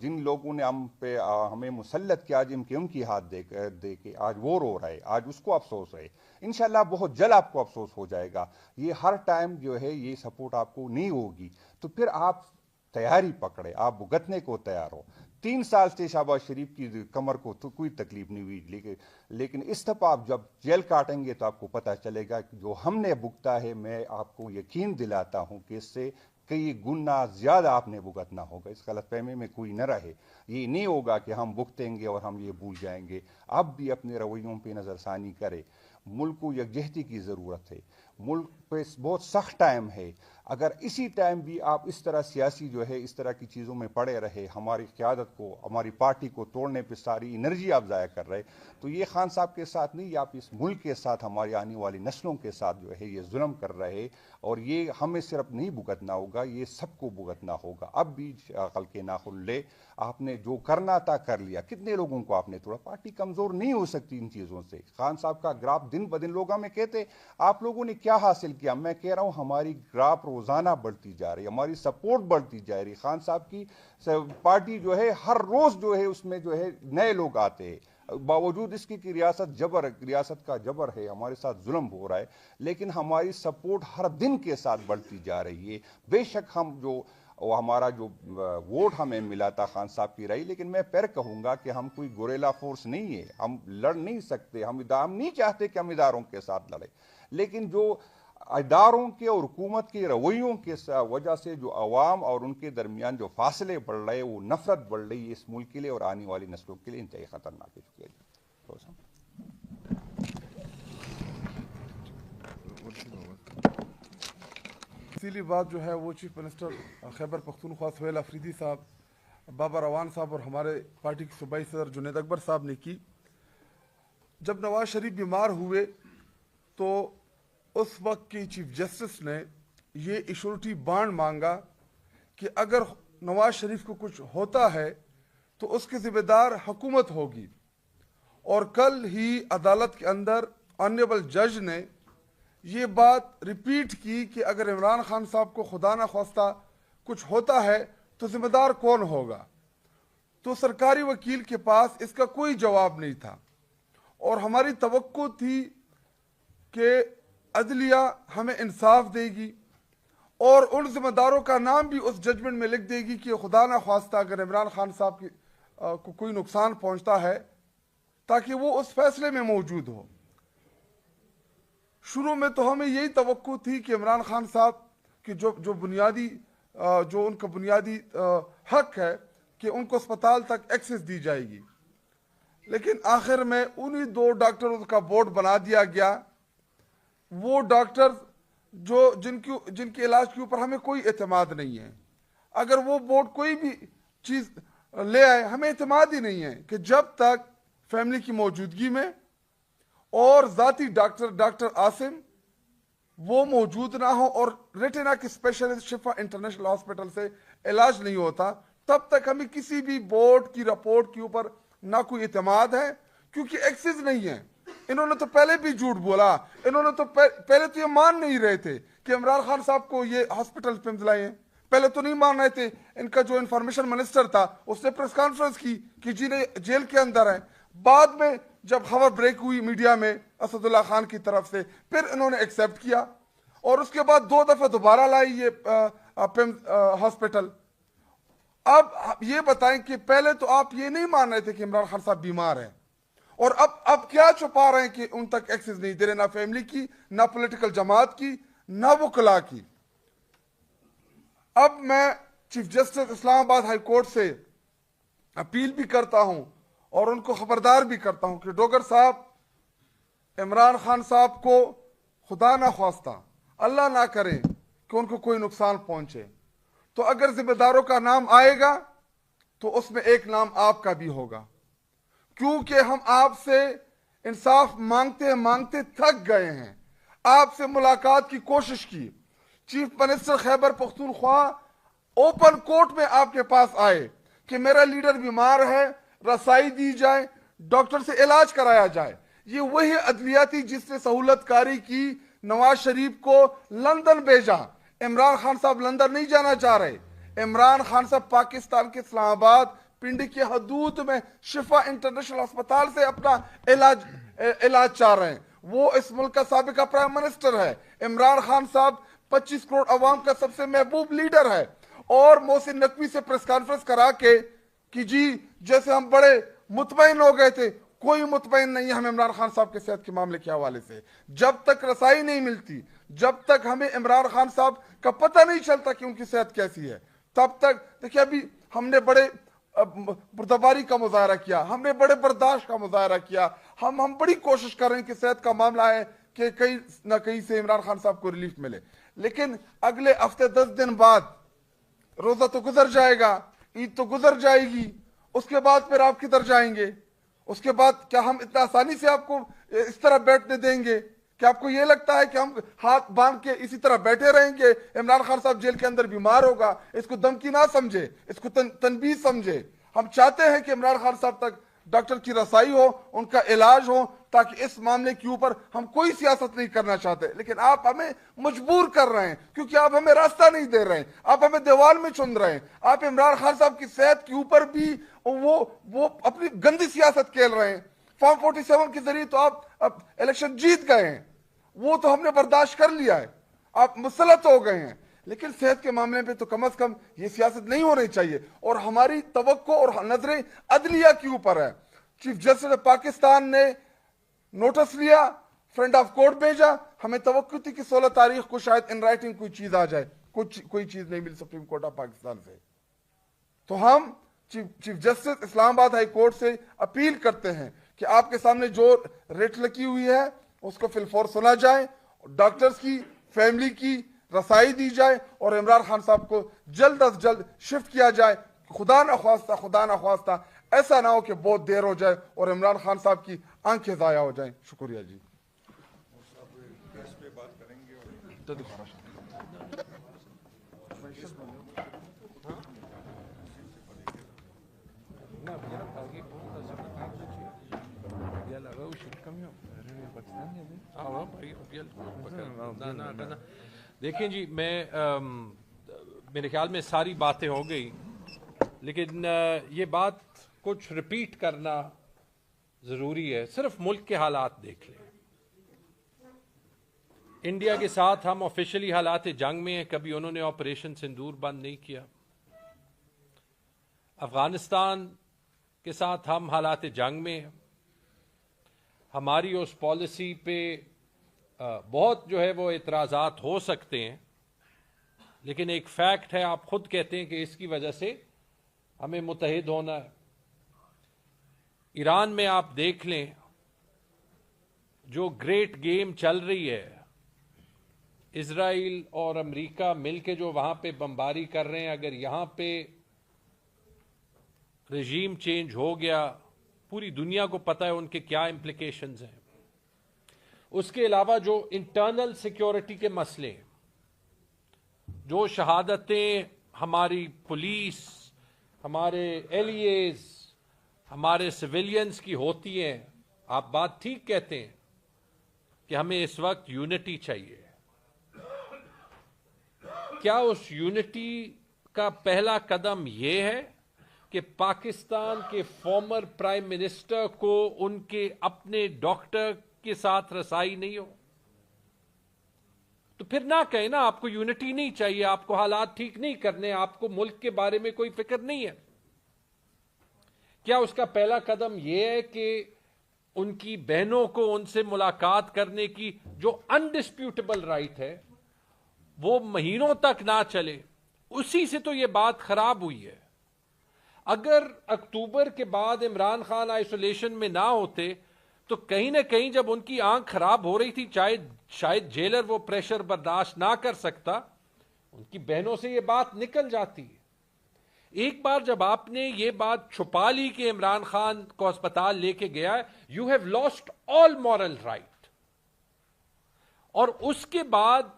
جن لوگوں نے ہمیں مسلط کیا, جن کے ان کی ہاتھ دے کے آج وہ رو رہے, آج اس کو افسوس ہے. انشاءاللہ بہت جلد آپ کو افسوس ہو جائے گا. یہ ہر ٹائم جو ہے یہ سپورٹ آپ کو نہیں ہوگی, تو پھر آپ تیاری پکڑے, آپ بھگتنے کو تیار ہو. 3 سال سے شہباز شریف کی کمر کو تو کوئی تکلیف نہیں ہوئی, لیکن اس دفعہ آپ جب جیل کاٹیں گے تو آپ کو پتہ چلے گا کہ جو ہم نے بھگتا ہے, میں آپ کو یقین دلاتا ہوں کہ اس سے کئی گنا زیادہ آپ نے بھگتنا ہوگا. اس غلط فہمی میں کوئی نہ رہے. یہ نہیں ہوگا کہ ہم بھگتیں گے اور ہم یہ بھول جائیں گے. اب بھی اپنے رویوں پہ نظر ثانی کرے. ملک کو یکجہتی کی ضرورت ہے. ملک پہ بہت سخت ٹائم ہے. اگر اسی ٹائم بھی آپ اس طرح سیاسی جو ہے اس طرح کی چیزوں میں پڑے رہے, ہماری قیادت کو, ہماری پارٹی کو توڑنے پہ ساری انرجی آپ ضائع کر رہے, تو یہ خان صاحب کے ساتھ نہیں, آپ اس ملک کے ساتھ, ہماری آنے والی نسلوں کے ساتھ جو ہے یہ ظلم کر رہے. اور یہ ہمیں صرف نہیں بھگتنا ہوگا, یہ سب کو بھگتنا ہوگا. اب بھی عقل کے ناخن لے, آپ نے جو کرنا تھا کر لیا. کتنے لوگوں کو آپ نے توڑا. پارٹی کمزور نہیں ہو سکتی ان چیزوں سے. خان صاحب کا گراف دن بدن لوگ ہمیں کہتے آپ لوگوں نے کیا حاصل کیا. میں کہہ رہا ہوں ہماری گراف روزانہ بڑھتی جا رہی, ہماری سپورٹ بڑھتی جا رہی. خان صاحب کی پارٹی جو ہے ہر روز جو ہے اس میں جو ہے نئے لوگ آتے ہیں, باوجود اس کی کہ ریاست کا جبر ہے, ہمارے ساتھ ظلم ہو رہا ہے, لیکن ہماری سپورٹ ہر دن کے ساتھ بڑھتی جا رہی ہے. بے شک ہم جو ہمارا جو ووٹ ہمیں ملا تھا خان صاحب کی رہی, لیکن میں پھر کہوں گا کہ ہم کوئی گوریلا فورس نہیں ہے, ہم لڑ نہیں سکتے. ہم نہیں چاہتے کہ ہم اداروں کے ساتھ لڑیں, لیکن جو اداروں کے اور حکومت کے رویوں کے وجہ سے جو عوام اور ان کے درمیان جو فاصلے بڑھ رہے, وہ نفرت بڑھ رہی ہے, اس ملک کے لیے اور آنے والی نسلوں کے لیے انتہائی خطرناک ہے. تفصیلی بات جو ہے وہ چیف منسٹر خیبر پختونخوا سہیل آفریدی صاحب, بابا روان صاحب اور ہمارے پارٹی کے صوبائی صدر جنید اکبر صاحب نے کی. جب نواز شریف بیمار ہوئے تو اس وقت کی چیف جسٹس نے یہ ایشورٹی بانڈ مانگا کہ اگر نواز شریف کو کچھ ہوتا ہے تو اس کے ذمہ دار حکومت ہوگی. اور کل ہی عدالت کے اندر آنریبل جج نے یہ بات ریپیٹ کی کہ اگر عمران خان صاحب کو خدا نہ خواستہ کچھ ہوتا ہے تو ذمہ دار کون ہوگا. تو سرکاری وکیل کے پاس اس کا کوئی جواب نہیں تھا, اور ہماری توقع تھی کہ عدلیہ ہمیں انصاف دے گی اور ان ذمہ داروں کا نام بھی اس ججمنٹ میں لکھ دے گی کہ خدا نہ خواستہ اگر عمران خان صاحب کو کوئی نقصان پہنچتا ہے تاکہ وہ اس فیصلے میں موجود ہو. شروع میں تو ہمیں یہی توقع تھی کہ عمران خان صاحب کی جو ان کا بنیادی حق ہے کہ ان کو اسپتال تک ایکسس دی جائے گی, لیکن آخر میں انہی 2 ڈاکٹروں کا بورڈ بنا دیا گیا. وہ ڈاکٹر جن کے علاج کے اوپر ہمیں کوئی اعتماد نہیں ہے. اگر وہ بورڈ کوئی بھی چیز لے آئے ہمیں اعتماد ہی نہیں ہے کہ جب تک فیملی کی موجودگی میں اور ذاتی ڈاکٹر عاصم وہ موجود نہ ہو اور ریٹینا کے اسپیشلسٹ شفا انٹرنیشنل ہاسپٹل سے علاج نہیں ہوتا, تب تک ہمیں کسی بھی بورڈ کی رپورٹ کے اوپر نہ کوئی اعتماد ہے, کیونکہ ایکسس نہیں ہے. انہوں نے تو پہلے بھی جھوٹ بولا. انہوں نے تو پہلے تو یہ مان نہیں رہے تھے کہ عمران خان صاحب کو یہ ہاسپٹل پہ لائے ہیں. پہلے تو نہیں مان رہے تھے. ان کا جو انفارمیشن منسٹر تھا اس نے پریس کانفرنس کی کہ جیل کے اندر ہیں. بعد میں جب خبر بریک ہوئی میڈیا میں اسد اللہ خان کی طرف سے, پھر انہوں نے ایکسیپٹ کیا اور اس کے بعد 2 دفعہ دوبارہ لائی یہ ہاسپٹل. اب یہ بتائیں کہ پہلے تو آپ یہ نہیں مان رہے تھے کہ عمران خان صاحب بیمار ہیں, اور اب کیا چھپا رہے ہیں کہ ان تک ایکسس نہیں دے رہے, نہ فیملی کی, نہ پولیٹیکل جماعت کی, نہ وکلا کی. اب میں chief justice Islamabad high court से अपील भी करता हूं और उनको खबरदार भी करता हूं कि डोगर साहब, इमरान खान साहब को खुदा ना ख्वास्ता, अल्लाह ना करे कि उनको कोई नुकसान पहुंचे, तो अगर जिम्मेदारों का नाम आएगा तो उसमें एक नाम आपका भी होगा, क्योंकि हम आपसे इंसाफ मांगते मांगते थक गए हैं। आपसे मुलाकात की कोशिश की, chief minister Khyber Pakhtunkhwa open court में आपके पास आए कि मेरा लीडर बीमार है, रसाई दी जाए, डॉक्टर से इलाज कराया जाए। ये वही अदलिया थी जिसने सहूलतकारी की, नवाज शरीफ को लंदन भेजा। इमरान खान साहब लंदन नहीं जाना चाह रहे। इमरान खान साहब पाकिस्तान के इस्लामाबाद पिंडी की हदूद में शिफा इंटरनेशनल अस्पताल से अपना इलाज चाह रहे हैं। वो इस मुल्क का साबिका प्राइम मिनिस्टर है। इमरान खान साहब 25 करोड़ अवाम का सबसे महबूब लीडर है। और मोहसिन नकवी से प्रेस कॉन्फ्रेंस करा के कि जी जैसे हम बड़े मुतमईन हो गए थे, कोई मुतमईन नहीं है हम इमरान खान साहब के सेहत के मामले के हवाले से। जब तक रसाई नहीं मिलती, जब तक हमें इमरान खान साहब का पता नहीं चलता कि उनकी सेहत कैसी है, तब तक देखिए अभी हमने बड़े बुर्दबारी का मुजाहरा किया, हमने बड़े बर्दाश्त का मुजाहरा किया, हम बड़ी कोशिश कर रहे हैं कि सेहत का मामला है कि कहीं ना कहीं से इमरान खान साहब को रिलीफ मिले। लेकिन अगले हफ्ते 10 दिन बाद रोजा तो गुजर जाएगा, ईद तो गुजर जाएगी, उसके बाद फिर आप किधर जाएंगे? उसके बाद क्या हम इतना आसानी से आपको इस तरह बैठने देंगे? क्या आपको ये लगता है कि हम हाथ बांध के इसी तरह बैठे रहेंगे? इमरान खान साहब जेल के अंदर बीमार होगा, इसको धमकी ना समझे, इसको तनबीह समझे। हम चाहते हैं कि इमरान खान साहब तक डॉक्टर की रसाई हो, उनका इलाज हो, ताकि इस मामले के ऊपर हम कोई सियासत नहीं करना चाहते। लेकिन आप हमें मजबूर कर रहे हैं, क्योंकि आप हमें रास्ता नहीं दे रहे हैं, आप हमें दीवार में चुन रहे हैं। आप इमरान खान साहब की सेहत के ऊपर भी वो अपनी गंदी सियासत खेल रहे हैं। फॉर्म 47 के जरिए तो आप अब इलेक्शन जीत गए हैं, वो तो हमने बर्दाश्त कर लिया है, आप मुसलत हो गए हैं। लेकिन सेहत के मामले पे तो कम से कम ये सियासत नहीं होनी चाहिए। और हमारी तवक्को और नजरें अदलिया के ऊपर है। चीफ जस्टिस पाकिस्तान ने नोटिस लिया, फ्रेंड ऑफ कोर्ट भेजा, हमें तवक्को थी कि 16 तारीख को शायद इन राइटिंग कोई चीज आ जाए, कोई चीज नहीं मिली सुप्रीम कोर्ट ऑफ पाकिस्तान से। तो हम chief justice Islamabad high court से अपील करते हैं कि आपके सामने जो रेट लगी हुई है उसको फिलफौर सुना जाए, डॉक्टर्स की फैमिली की रसाई दी जाए और इमरान खान साहब को जल्द अज जल्द शिफ्ट किया जाए। खुदा ना ख्वास्ता ऐसा ना हो कि बहुत देर हो जाए और इमरान खान साहब की आंखें जाया हो जाएं। शुक्रिया जी। देखें जी, मेरे ख्याल में सारी बातें हो गई, लेकिन ये बात कुछ रिपीट करना ज़रूरी है। सिर्फ मुल्क के हालात देख लें। इंडिया के साथ हम ऑफिशियली हालात जंग में हैं, कभी उन्होंने ऑपरेशन सिंदूर बंद नहीं किया। अफगानिस्तान के साथ हम हालात जंग में हैं। हमारी उस पॉलिसी पे बहुत जो है वो एतराज़ात हो सकते हैं, लेकिन एक फैक्ट है, आप खुद कहते हैं कि इसकी वजह से हमें मुत्तहिद होना है। ईरान में आप देख लें, जो ग्रेट गेम चल रही है, इजराइल और अमेरिका मिलके जो वहां पे बमबारी कर रहे हैं, अगर यहां पे रजीम चेंज हो गया, पूरी दुनिया को पता है उनके क्या इम्प्लीकेशंस हैं। उसके अलावा जो इंटरनल सिक्योरिटी के मसले, जो शहादतें हमारी पुलिस, हमारे एलिएज, हमारे सिविलियंस की होती हैं, आप बात ठीक कहते हैं कि हमें इस वक्त यूनिटी चाहिए। क्या उस यूनिटी का पहला कदम यह है कि पाकिस्तान के फॉर्मर प्राइम मिनिस्टर को उनके अपने डॉक्टर के साथ रसाई नहीं हो? तो फिर ना कहें ना आपको यूनिटी नहीं चाहिए, आपको हालात ठीक नहीं करने, आपको मुल्क के बारे में कोई फिक्र नहीं है। क्या उसका पहला कदम यह है कि उनकी बहनों को उनसे मुलाकात करने की जो अनडिस्प्यूटेबल राइट है वो महीनों तक ना चले, उसी से तो ये बात खराब हुई है। अगर अक्टूबर के बाद इमरान खान आइसोलेशन में ना होते तो कहीं ना कहीं जब उनकी आंख खराब हो रही थी, चाहे शायद जेलर वो प्रेशर बर्दाश्त ना कर सकता, उनकी बहनों से ये बात निकल जाती। एक बार जब आपने ये बात छुपा ली कि इमरान खान को अस्पताल लेके गया है, you have lost all moral right. और उसके बाद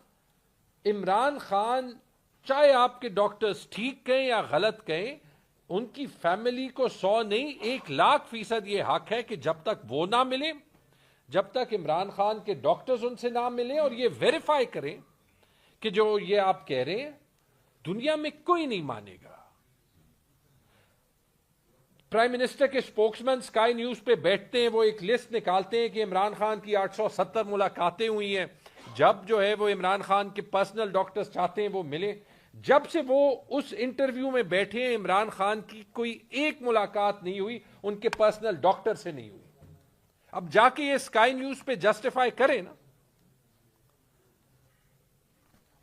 इमरान खान, चाहे आपके डॉक्टर्स ठीक कहें या गलत कहें, उनकी फैमिली को 100 नहीं 1,00,000% ये हक है कि जब तक वो ना मिले, जब तक इमरान खान के डॉक्टर्स उनसे ना मिले और ये वेरीफाई करें कि जो ये आप कह रहे हैं, दुनिया में कोई नहीं मानेगा। प्राइम मिनिस्टर के स्पोक्समैन स्काई न्यूज पे बैठते हैं, वो एक लिस्ट निकालते हैं कि इमरान खान की 870 मुलाकातें हुई हैं। जब जो है वो इमरान खान के पर्सनल डॉक्टर्स चाहते हैं वो मिले, जब से वो उस इंटरव्यू में बैठे हैं इमरान खान की कोई एक मुलाकात नहीं हुई, उनके पर्सनल डॉक्टर से नहीं हुई। अब जाके ये स्काई न्यूज पे जस्टिफाई करें ना।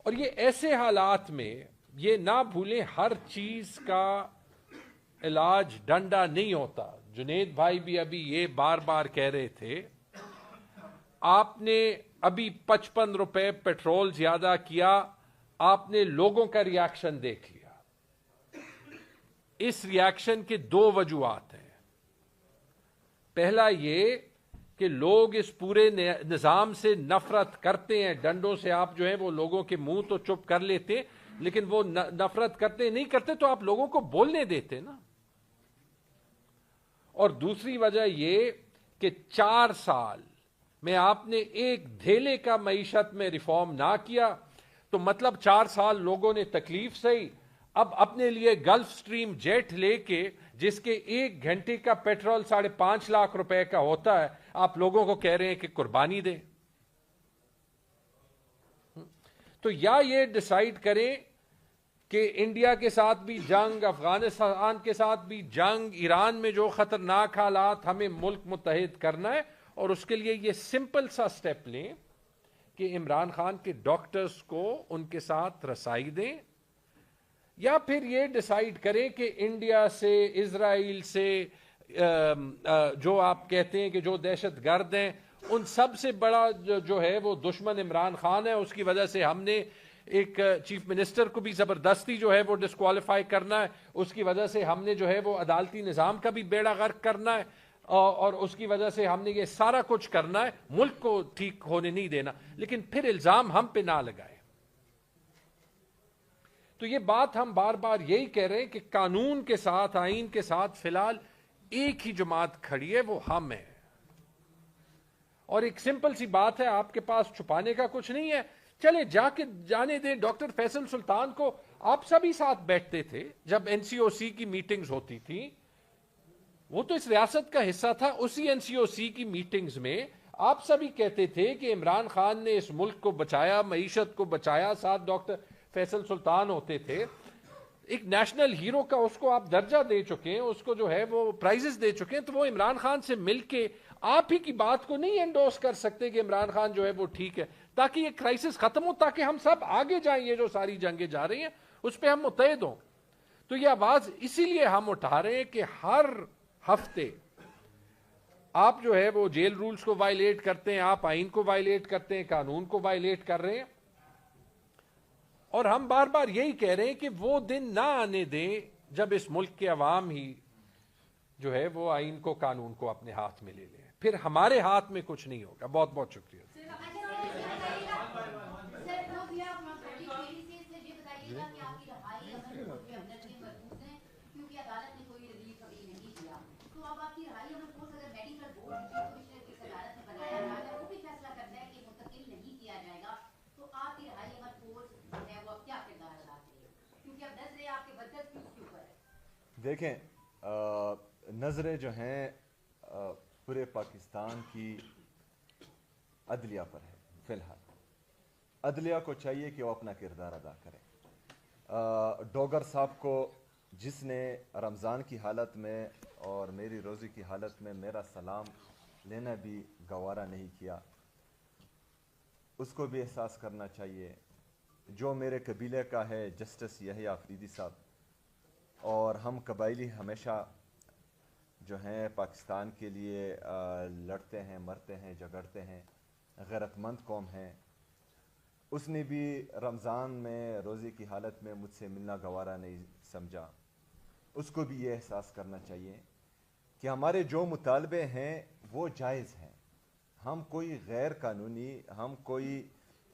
और ये ऐसे हालात में ये ना भूलें, हर चीज का इलाज डंडा नहीं होता। जुनेद भाई भी अभी ये बार बार कह रहे थे, आपने अभी 55 रुपए पेट्रोल ज्यादा किया, आपने लोगों का रिएक्शन देख लिया। इस रिएक्शन के 2 वजूहात हैं। पहला ये कि लोग इस पूरे निजाम से नफरत करते हैं। डंडों से आप जो है वो लोगों के मुंह तो चुप कर लेते, लेकिन वो नफरत करते नहीं करते तो आप लोगों को बोलने देते ना। और दूसरी वजह ये कि 4 साल में आपने एक धेले का मईशत में रिफॉर्म ना किया, तो मतलब 4 साल लोगों ने तकलीफ सही। अब अपने लिए गल्फ स्ट्रीम जेट लेके, जिसके 1 घंटे का पेट्रोल 5.5 लाख रुपए का होता है, आप लोगों को कह रहे हैं कि कुर्बानी दें। तो या ये डिसाइड करें कि इंडिया के साथ भी जंग, अफगानिस्तान के साथ भी जंग, ईरान में जो खतरनाक हालात, हमें मुल्क मुत्तहिद करना है, और उसके लिए ये सिंपल सा स्टेप लें कि इमरान खान के डॉक्टर्स को उनके साथ रसाई दें, या फिर ये डिसाइड करें कि इंडिया से, इजराइल से, जो आप कहते हैं कि जो दहशतगर्द हैं, उन सब से बड़ा जो है वो दुश्मन इमरान खान है। उसकी वजह से हमने एक चीफ मिनिस्टर को भी जबरदस्ती जो है वो डिस्क्वालीफाई करना है। उसकी वजह से हमने जो है वो अदालती निज़ाम का भी बेड़ा गर्क करना है, और उसकी वजह से हमने ये सारा कुछ करना है, मुल्क को ठीक होने नहीं देना। लेकिन फिर इल्जाम हम पे ना लगाए। तो ये बात हम बार बार यही कह रहे हैं कि कानून के साथ, आईन के साथ फिलहाल एक ही जमात खड़ी है, वो हम है। और एक सिंपल सी बात है, आपके पास छुपाने का कुछ नहीं है। चले जाके जाने दें। डॉक्टर फैसल सुल्तान को आप सभी साथ बैठते थे जब एनसीओसी की मीटिंग्स होती थी, वो तो इस रियासत का हिस्सा था। उसी एनसीओसी की मीटिंग्स में आप सभी कहते थे कि इमरान खान ने इस मुल्क को बचाया, मईशत को बचाया। साथ डॉक्टर फैसल सुल्तान होते थे। एक नेशनल हीरो का उसको आप दर्जा दे चुके हैं, उसको जो है वो प्राइजेस दे चुके हैं। तो वो इमरान खान से मिलके आप ही की बात को नहीं एंडोर्स कर सकते कि इमरान खान जो है वो ठीक है, ताकि ये क्राइसिस खत्म हो, ताकि हम सब आगे जाएं। ये जो सारी जंगें जा रही हैं उस पर हम मुत्तहिद हों। तो ये आवाज इसीलिए हम उठा रहे हैं कि हर हफ्ते आप जो है वो जेल रूल्स को वायलेट करते हैं, आप आइन को वायलेट करते हैं, कानून को वायलेट कर रहे हैं। और हम बार बार यही कह रहे हैं कि वो दिन ना आने दें जब इस मुल्क के अवाम ही जो है वो आइन को, कानून को अपने हाथ में ले लें। फिर हमारे हाथ में कुछ नहीं होगा। बहुत बहुत शुक्रिया। देखें, नज़रें जो हैं पूरे पाकिस्तान की अदलिया पर है। फिलहाल अदलिया को चाहिए कि वो अपना किरदार अदा करे। डोगर साहब को, जिसने रमज़ान की हालत में और मेरी रोज़ी की हालत में मेरा सलाम लेना भी गवारा नहीं किया, उसको भी एहसास करना चाहिए जो मेरे कबीले का है जस्टिस यहिया अफरीदी साहब, और हम कबायली हमेशा जो हैं पाकिस्तान के लिए लड़ते हैं, मरते हैं, झगड़ते हैं, गैरतमंद कौम हैं। उसने भी रमज़ान में रोज़े की हालत में मुझसे मिलना गवारा नहीं समझा। उसको भी ये एहसास करना चाहिए कि हमारे जो मुतालबे हैं वो जायज़ हैं। हम कोई गैर कानूनी, हम कोई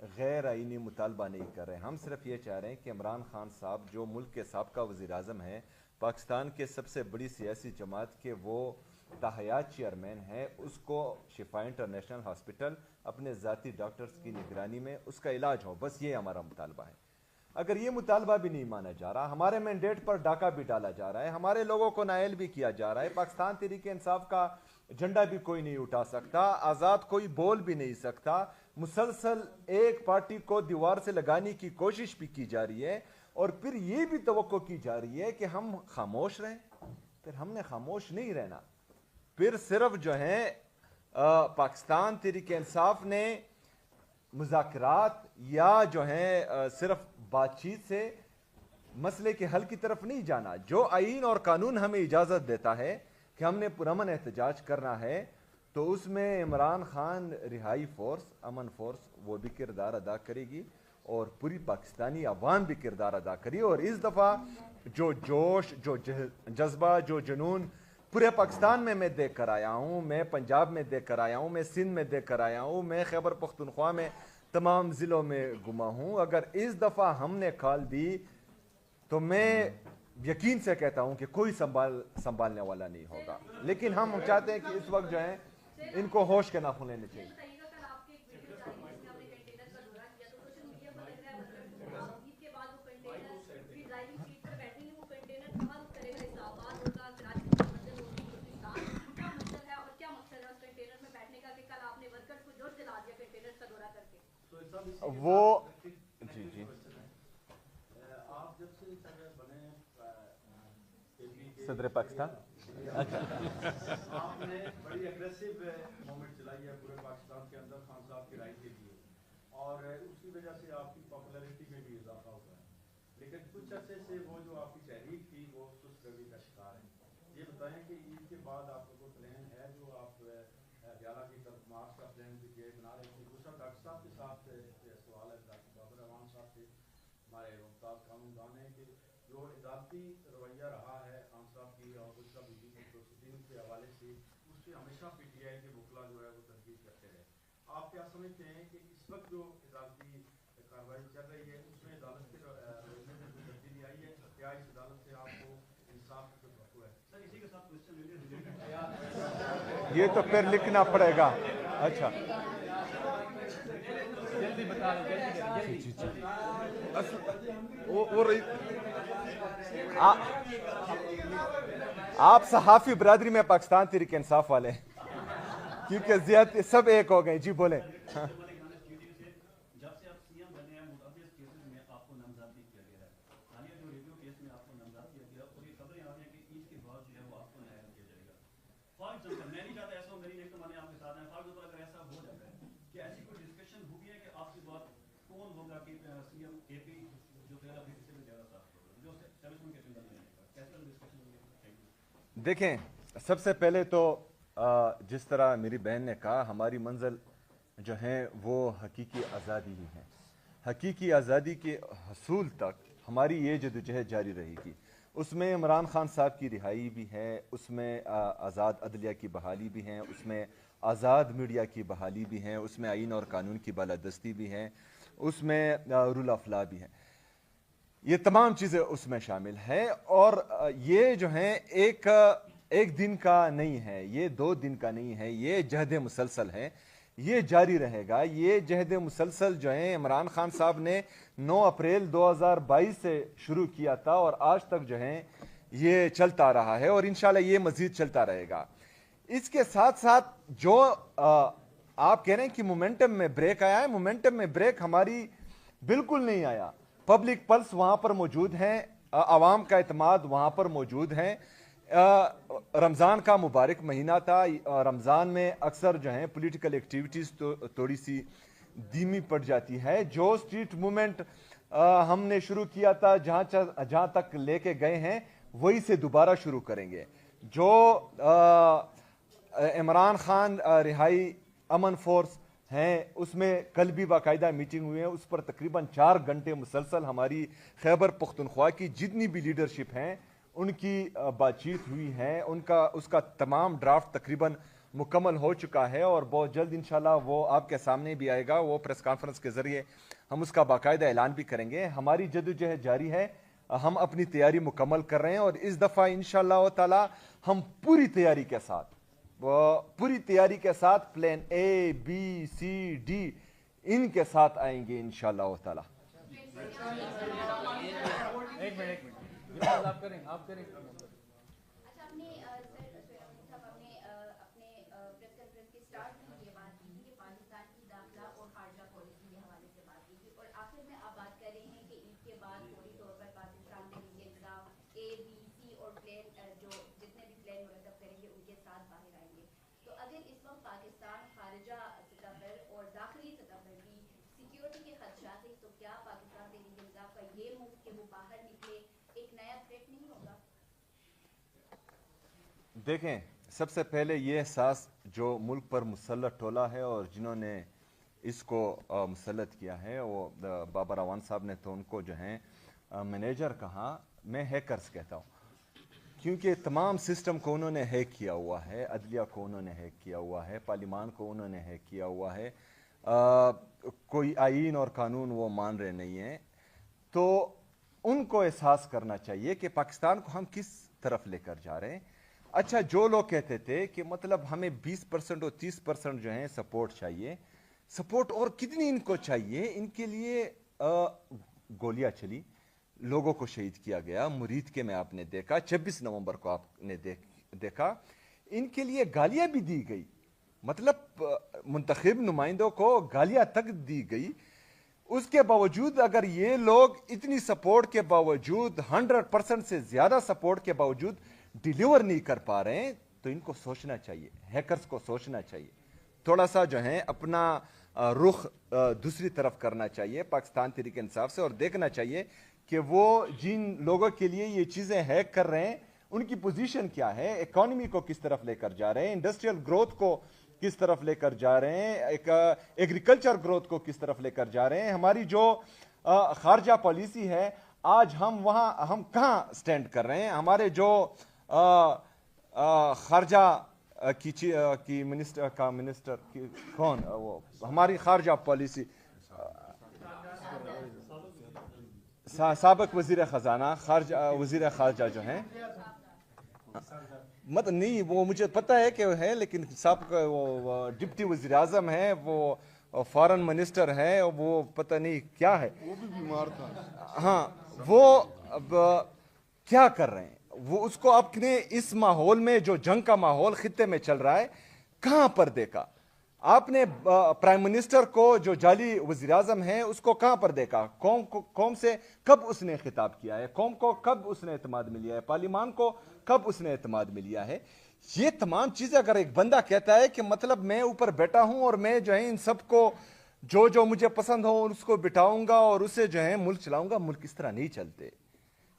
गैर आईनी मुतालबा नहीं कर रहे। हम सिर्फ ये चाह रहे हैं कि इमरान खान साहब जो मुल्क के साबका वज़ीर आज़म हैं, पाकिस्तान के सबसे बड़ी सियासी जमात के वो ताहयात चेयरमैन है, उसको शिफा इंटरनेशनल हॉस्पिटल अपने ज़ाती डॉक्टर्स की निगरानी में उसका इलाज हो। बस ये हमारा मुतालबा है। अगर ये मुतालबा भी नहीं माना जा रहा, हमारे मैंडेट पर डाका भी डाला जा रहा है, हमारे लोगों को नायल भी किया जा रहा है, पाकिस्तान तहरीक इंसाफ का झंडा भी कोई नहीं उठा सकता, आज़ाद कोई बोल भी नहीं सकता, मुसलसल एक पार्टी को दीवार से लगाने की कोशिश भी की जा रही है, और फिर ये भी तवक्को की जा रही है कि हम खामोश रहें। फिर हमने खामोश नहीं रहना। फिर सिर्फ जो है पाकिस्तान तहरीक इंसाफ ने मुज़ाकरात या जो है सिर्फ बातचीत से मसले के हल की तरफ नहीं जाना। जो आईन और कानून हमें इजाज़त देता है कि हमने पुरअमन एहतजाज करना है, तो उसमें इमरान खान रिहाई फोर्स, अमन फोर्स, वो भी किरदार अदा करेगी और पूरी पाकिस्तानी अवाम भी किरदार अदा करी। और इस दफ़ा जो जोश, जो जज्बा, जो जुनून पूरे पाकिस्तान में मैं देख कर आया हूँ, मैं पंजाब में देख कर आया हूँ, मैं सिंध में देख कर आया हूँ, मैं खैबर पख्तूनख्वा में तमाम ज़िलों में घुमा हूँ। अगर इस दफ़ा हमने कॉल दी तो मैं यकीन से कहता हूँ कि कोई संभालने वाला नहीं होगा। लेकिन हम चाहते हैं कि इस वक्त जो है इनको होश के नाखून लेने चाहिए। वो जी जी आप जब से बने सदर पाकिस्तान, अच्छा आपने बड़ी एग्रेसिव मूवमेंट चलाई है पूरे पाकिस्तान के अंदर खान साहब की राय के लिए, और उसकी वजह से आपकी पॉपुलैरिटी में भी इजाफा हुआ है। लेकिन कुछ अर्से से वो जो आपकी तहरीक थी वो सुस्त रवि का शिकार है। ये बताएं कि ईद के बाद आपका कोई प्लान है जो आप ग्यारह की तरफ मार्च का प्लान भी बना रहे थे? दूसरा डॉक्टर साहब के साथ सवाल है, डॉक्टर बाबर अवान साहब से, हमारे मुमताज़ कानूनदान है, कि जो इदारती रवैया रहा है खान साहब की और उसका बीबी प्रोसीडिंग के हवाले से, उससे हमेशा PTI के वकला जो है वो तनकीद करते रहे। आप क्या समझते हैं कि इस वक्त जो इदारती कार्रवाई चल रही है उसमें अदालत के रवैये में कोई तब्दीली आई है? क्या इस अदालत से आपको इंसाफ की तवक्को है? सर इसी के साथ क्वेश्चन ये तो फिर लिखना पड़ेगा। अच्छा जल्दी बता दो, जल्दी वो रही आप सहाफ़ी बरादरी में पाकिस्तान तहरीक इंसाफ वाले हैं, क्योंकि ज़्यादा सब एक हो गए। जी बोलें। जब से आप CM बने हैं, मुतअद्दिद केसेस में आपको नामजदगी किया गया है। हालिया जो रेडियो केस में आपको नामजद किया गया, और ये खबरें आ रही हैं कि ईद के बाद जो है वो आपको नायल किया जाएगा। फॉर एग्जाम्पल, मैं नहीं चाहता ऐसा हो, मेरी एक माने आपके साथ है, फॉर एग्जाम्पल अगर ऐसा हो जाता है कि ऐसी कोई डिस्कशन हुई है कि आपकी बात कौन होगा कि CM AP जो पहला भी किसी में ज़्यादा साथ जो 7 के अंदर नहीं आएगा, कैसे डिस्कशन होगी? देखें, सबसे पहले तो जिस तरह मेरी बहन ने कहा, हमारी मंजिल जो है वो हकीकी आज़ादी ही है। हकीकी आज़ादी के हसूल तक हमारी ये जदोजहद जारी रहेगी। उसमें इमरान खान साहब की रिहाई भी है, उसमें आज़ाद अदलिया की बहाली भी है, उसमें आज़ाद मीडिया की बहाली भी है, उसमें आइन और कानून की बालादस्ती भी है, उसमें रूल ऑफ लॉ भी है। ये तमाम चीज़ें उसमें शामिल है। और ये जो है एक दिन का नहीं है, ये 2 दिन का नहीं है, ये जहद मुसलसल है, ये जारी रहेगा। ये जहद मुसलसल जो है इमरान खान साहब ने 9 अप्रैल 2022 से शुरू किया था और आज तक जो है ये चलता रहा है, और इंशाल्लाह ये मजीद चलता रहेगा। इसके साथ साथ जो आप कह रहे हैं कि मोमेंटम में ब्रेक आया है, मोमेंटम में ब्रेक हमारी बिल्कुल नहीं आया। पब्लिक पल्स वहां पर मौजूद है, आवाम का इत्माद वहां पर मौजूद है। रमज़ान का मुबारक महीना था। रमज़ान में अक्सर जो है पॉलिटिकल एक्टिविटीज़ तो थोड़ी सी धीमी पड़ जाती है। जो स्ट्रीट मूवमेंट हमने शुरू किया था, जहां तक लेके गए हैं वही से दोबारा शुरू करेंगे। जो इमरान खान रिहाई अमन फोर्स हैं, उसमें कल भी बाकायदा मीटिंग हुई है, उस पर तकरीबन 4 घंटे मुसलसल हमारी खैबर पख्तूनख्वा की जितनी भी लीडरशिप हैं उनकी बातचीत हुई है। उसका तमाम ड्राफ्ट तकरीबन मुकम्मल हो चुका है और बहुत जल्द इंशाल्लाह वो आपके सामने भी आएगा। वो प्रेस कॉन्फ्रेंस के ज़रिए हम उसका बाकायदा ऐलान भी करेंगे। हमारी जद्दोजहद जारी है, हम अपनी तैयारी मुकम्मल कर रहे हैं और इस दफ़ा इंशाल्लाह ताला हम पूरी तैयारी के साथ plan A, B, C, D इनके साथ आएंगे इंशाल्लाह ताला। एक मिनट आप करें अच्छा, आपने अपने प्रेस कॉन्फ्रेंस के स्टार्ट में ये बात की थी कि पाकिस्तान की दाखिला और खारजा पॉलिसी के हवाले से बात की थी और आखिर में आप बात कर रहे हैं कि ईद के बाद फौरी तौर पर पाकिस्तान में ये इंतजाम A, B, C और प्लान जो जितने भी प्लान मुरतब करेंगे उनके साथ बाहर आएंगे। तो अगर इस वक्त पाकिस्तान खारजा सतह पर और दाखिली सतह पर भी सिक्योरिटी के खदशात है, तो क्या पाकिस्तान तहरीक इंसाफ का ये मूव कि वो बाहर निकले एक नया थ्रेट नहीं होगा? देखें, सबसे पहले ये एहसास जो मुल्क पर मुसल्लत टोला है और जिन्होंने इसको मुसल्लत किया है, वो बाबर अवान साहब ने तो उनको जो है मैनेजर कहा, मैं हैकर्स कहता हूँ, क्योंकि तमाम सिस्टम को उन्होंने हैक किया हुआ है। अदलिया को उन्होंने हैक किया हुआ है, पार्लिमान को उन्होंने हैक किया हुआ है, कोई आईन और कानून वो मान रहे नहीं हैं। तो उनको एहसास करना चाहिए कि पाकिस्तान को हम किस तरफ लेकर जा रहे हैं। अच्छा, जो लोग कहते थे कि मतलब हमें 20% और 30% जो है सपोर्ट चाहिए, सपोर्ट और कितनी इनको चाहिए? इनके लिए गोलियां चली, लोगों को शहीद किया गया, मुरीद के में आपने देखा, 26 नवंबर को आपने देखा, इनके लिए गालियां भी दी गई, मतलब मुंतखब नुमाइंदों को गालियां तक दी गई। उसके बावजूद अगर ये लोग इतनी सपोर्ट के बावजूद 100% से ज्यादा सपोर्ट के बावजूद डिलीवर नहीं कर पा रहे हैं, तो इनको सोचना चाहिए, हैकर्स को सोचना चाहिए, थोड़ा सा जो है अपना रुख दूसरी तरफ करना चाहिए पाकिस्तान तहरीक इंसाफ से और देखना चाहिए कि वो जिन लोगों के लिए ये चीजें हैक कर रहे हैं उनकी पोजीशन क्या है, इकोनॉमी को किस तरफ लेकर जा रहे हैं, इंडस्ट्रियल ग्रोथ को किस तरफ लेकर जा रहे हैं, एग्रीकल्चर ग्रोथ को किस तरफ लेकर जा रहे हैं। हमारी जो खारजा पॉलिसी है, आज हम कहाँ स्टैंड कर रहे हैं। हमारे जो खारजा की मिनिस्टर की कौन वो हमारी खारजा पॉलिसी साबिक वजीर खजाना वजीर खारजा जो हैं, मतलब नहीं वो मुझे पता है कि है, लेकिन साबिक वो डिप्टी वजीर आजम है, वो फॉरेन मिनिस्टर है, वो पता नहीं क्या है, वो भी बीमार था। हाँ, वो अब क्या कर रहे हैं, वो उसको अपने इस माहौल में जो जंग का माहौल खित्ते में चल रहा है कहां पर देखा आपने? प्राइम मिनिस्टर को जो जाली वजीर आजम है उसको कहां पर देखा? कौम से कब उसने खिताब किया है? कौम को कब उसने एतमाद में लिया है? पार्लिमान को कब उसने एतमाद में लिया है? ये तमाम चीजें अगर एक बंदा कहता है कि मतलब मैं ऊपर बैठा हूं और मैं जो है इन सबको जो मुझे पसंद हो उसको बिठाऊंगा और उससे जो है मुल्क चलाऊंगा, मुल्क इस तरह नहीं चलते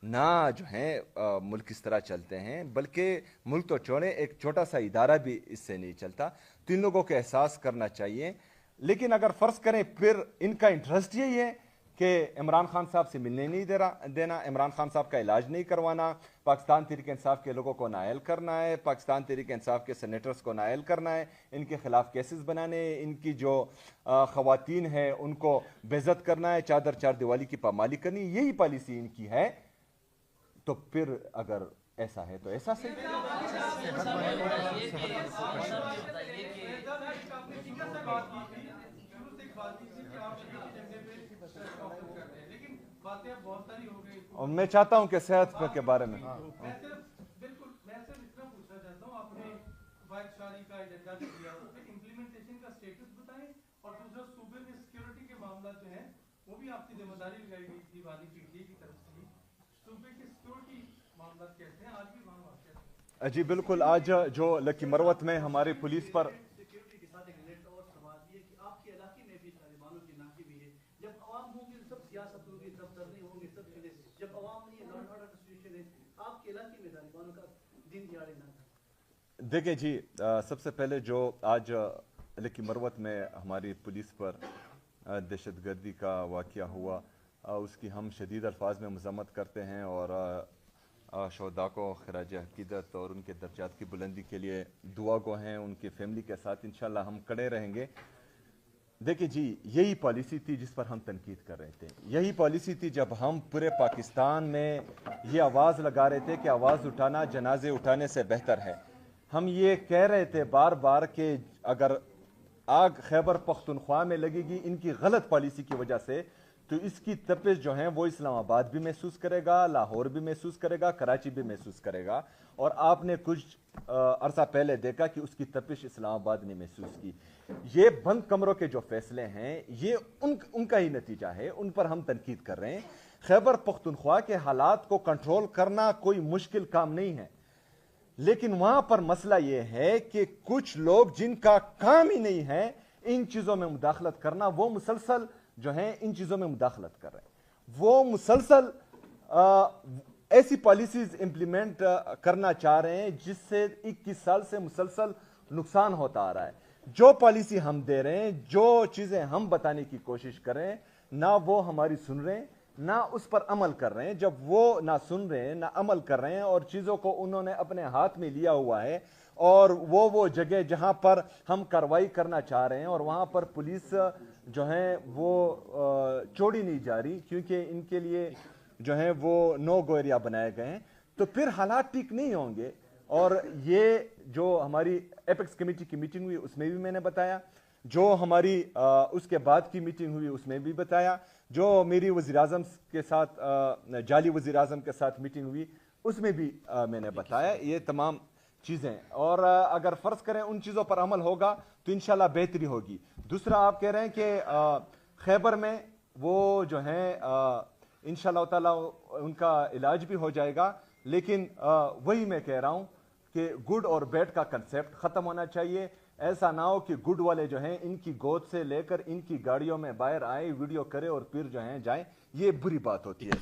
ना, जो है मुल्क इस तरह चलते हैं, बल्कि मुल्क तो छोड़े एक छोटा सा इदारा भी इससे नहीं चलता। तो इन लोगों को एहसास करना चाहिए। लेकिन अगर फर्ज करें फिर इनका इंटरेस्ट यही है कि इमरान खान साहब से मिलने नहीं देना, इमरान खान साहब का इलाज नहीं करवाना, पाकिस्तान तहरीक इंसाफ के लोगों को नायल करना है, पाकिस्तान तहरीक इंसाफ के सेनेटर्स को नायल करना है, इनके खिलाफ केसेस बनाने, इनकी जो खवातीन है उनको बेइज्जत करना है, चादर चार दिवाली की पामाली करनी, यही पॉलिसी इनकी है। तो फिर अगर ऐसा है तो ऐसा सही। और मैं चाहता हूं कि सेहत के बारे में बिल्कुल मैं सिर्फ इतना पूछना चाहता हूं, आपने वाइट शादी का एजेंडा दिया, उसमें इंप्लीमेंटेशन का स्टेटस बताएं, और दूसरा सूबे में सिक्योरिटी के मामला जो है वो भी आपकी जिम्मेदारी लगाई गई थी वाली पीटीए की तरफ से, सूबे के सिक्योरिटी मामला कैसे हैं आज भी वहां वाक़? जी बिल्कुल, आज जो लकी मरवत में हमारी पुलिस पर सिक्योरिटी के साथ एक रिलेटेड और सवाल ये कि आपके इलाके में भी तालिबानों جب عوام ہوں گی سب سیاست ہوگی, سب دھرنے ہوں گے, سب چیزیں. جب عوام نہیں ہے, لا اینڈ آرڈر کا سچویشن ہے, آپ کے علاقے میں طالبانوں کا دن دیہڑے نہ تھا. دیکھیں جی, سب سے پہلے جو آج لکی مروت میں ہماری پولیس پر دہشت گردی کا واقعہ ہوا, اس کی ہم شدید الفاظ میں مذمت کرتے ہیں اور شہداء کو خراج عقیدت اور ان کے درجات کی بلندی کے لیے دعا گو ہیں. ان کی فیملی کے ساتھ انشاءاللہ ہم کڑے رہیں گے. دیکھیں جی, یہی پالیسی تھی جس پر ہم تنقید کر رہے تھے. یہی پالیسی تھی جب ہم پورے پاکستان میں یہ آواز لگا رہے تھے کہ آواز اٹھانا جنازے اٹھانے سے بہتر ہے. ہم یہ کہہ رہے تھے بار بار کہ اگر آگ خیبر پختونخوا میں لگے گی ان کی غلط پالیسی کی وجہ سے, تو اس کی تپش جو ہیں وہ اسلام آباد بھی محسوس کرے گا, لاہور بھی محسوس کرے گا, کراچی بھی محسوس کرے گا. اور آپ نے کچھ عرصہ پہلے دیکھا کہ اس کی تپش اسلام آباد نے محسوس کی. یہ بند کمروں کے جو فیصلے ہیں یہ ان کا ہی نتیجہ ہے, ان پر ہم تنقید کر رہے ہیں. خیبر پختونخوا کے حالات کو کنٹرول کرنا کوئی مشکل کام نہیں ہے, لیکن وہاں پر مسئلہ یہ ہے کہ کچھ لوگ جن کا کام ہی نہیں ہے ان چیزوں میں مداخلت کرنا, وہ مسلسل جو ہیں ان چیزوں میں مداخلت کر رہے ہیں. وہ مسلسل ایسی پالیسیز امپلیمنٹ کرنا چاہ رہے ہیں جس سے 21 سال سے مسلسل نقصان ہوتا آ رہا ہے. جو پالیسی ہم دے رہے ہیں, جو چیزیں ہم بتانے کی کوشش کر رہے ہیں, نہ وہ ہماری سن رہے ہیں نہ اس پر عمل کر رہے ہیں. جب وہ نہ سن رہے ہیں نہ عمل کر رہے ہیں اور چیزوں کو انہوں نے اپنے ہاتھ میں لیا ہوا ہے, اور وہ جگہ جہاں پر ہم کارروائی کرنا چاہ رہے ہیں اور وہاں پر پولیس جو ہیں وہ چوڑی نہیں جا رہی کیونکہ ان کے لیے جو ہیں وہ نو گو ایریا بنائے گئے ہیں, تو پھر حالات ٹھیک نہیں ہوں گے. اور یہ جو ہماری ایپیکس کمیٹی کی میٹنگ ہوئی اس میں بھی میں نے بتایا, جو ہماری اس کے بعد کی میٹنگ ہوئی اس میں بھی بتایا, جو میری وزیراعظم کے ساتھ جعلی وزیراعظم کے ساتھ میٹنگ ہوئی اس میں بھی میں نے بتایا یہ تمام چیزیں. اور اگر فرض کریں ان چیزوں پر عمل ہوگا تو انشاءاللہ بہتری ہوگی. دوسرا آپ کہہ رہے ہیں کہ خیبر میں وہ جو ہیں انشاءاللہ تعالی ان کا علاج بھی ہو جائے گا, لیکن وہی میں کہہ رہا ہوں کہ گڈ اور بیڈ کا کنسیپٹ ختم ہونا چاہیے. ایسا نہ ہو کہ گڈ والے جو ہیں ان کی گود سے لے کر ان کی گاڑیوں میں باہر آئے, ویڈیو کرے اور پھر جو ہیں جائیں, یہ بری بات ہوتی ہے.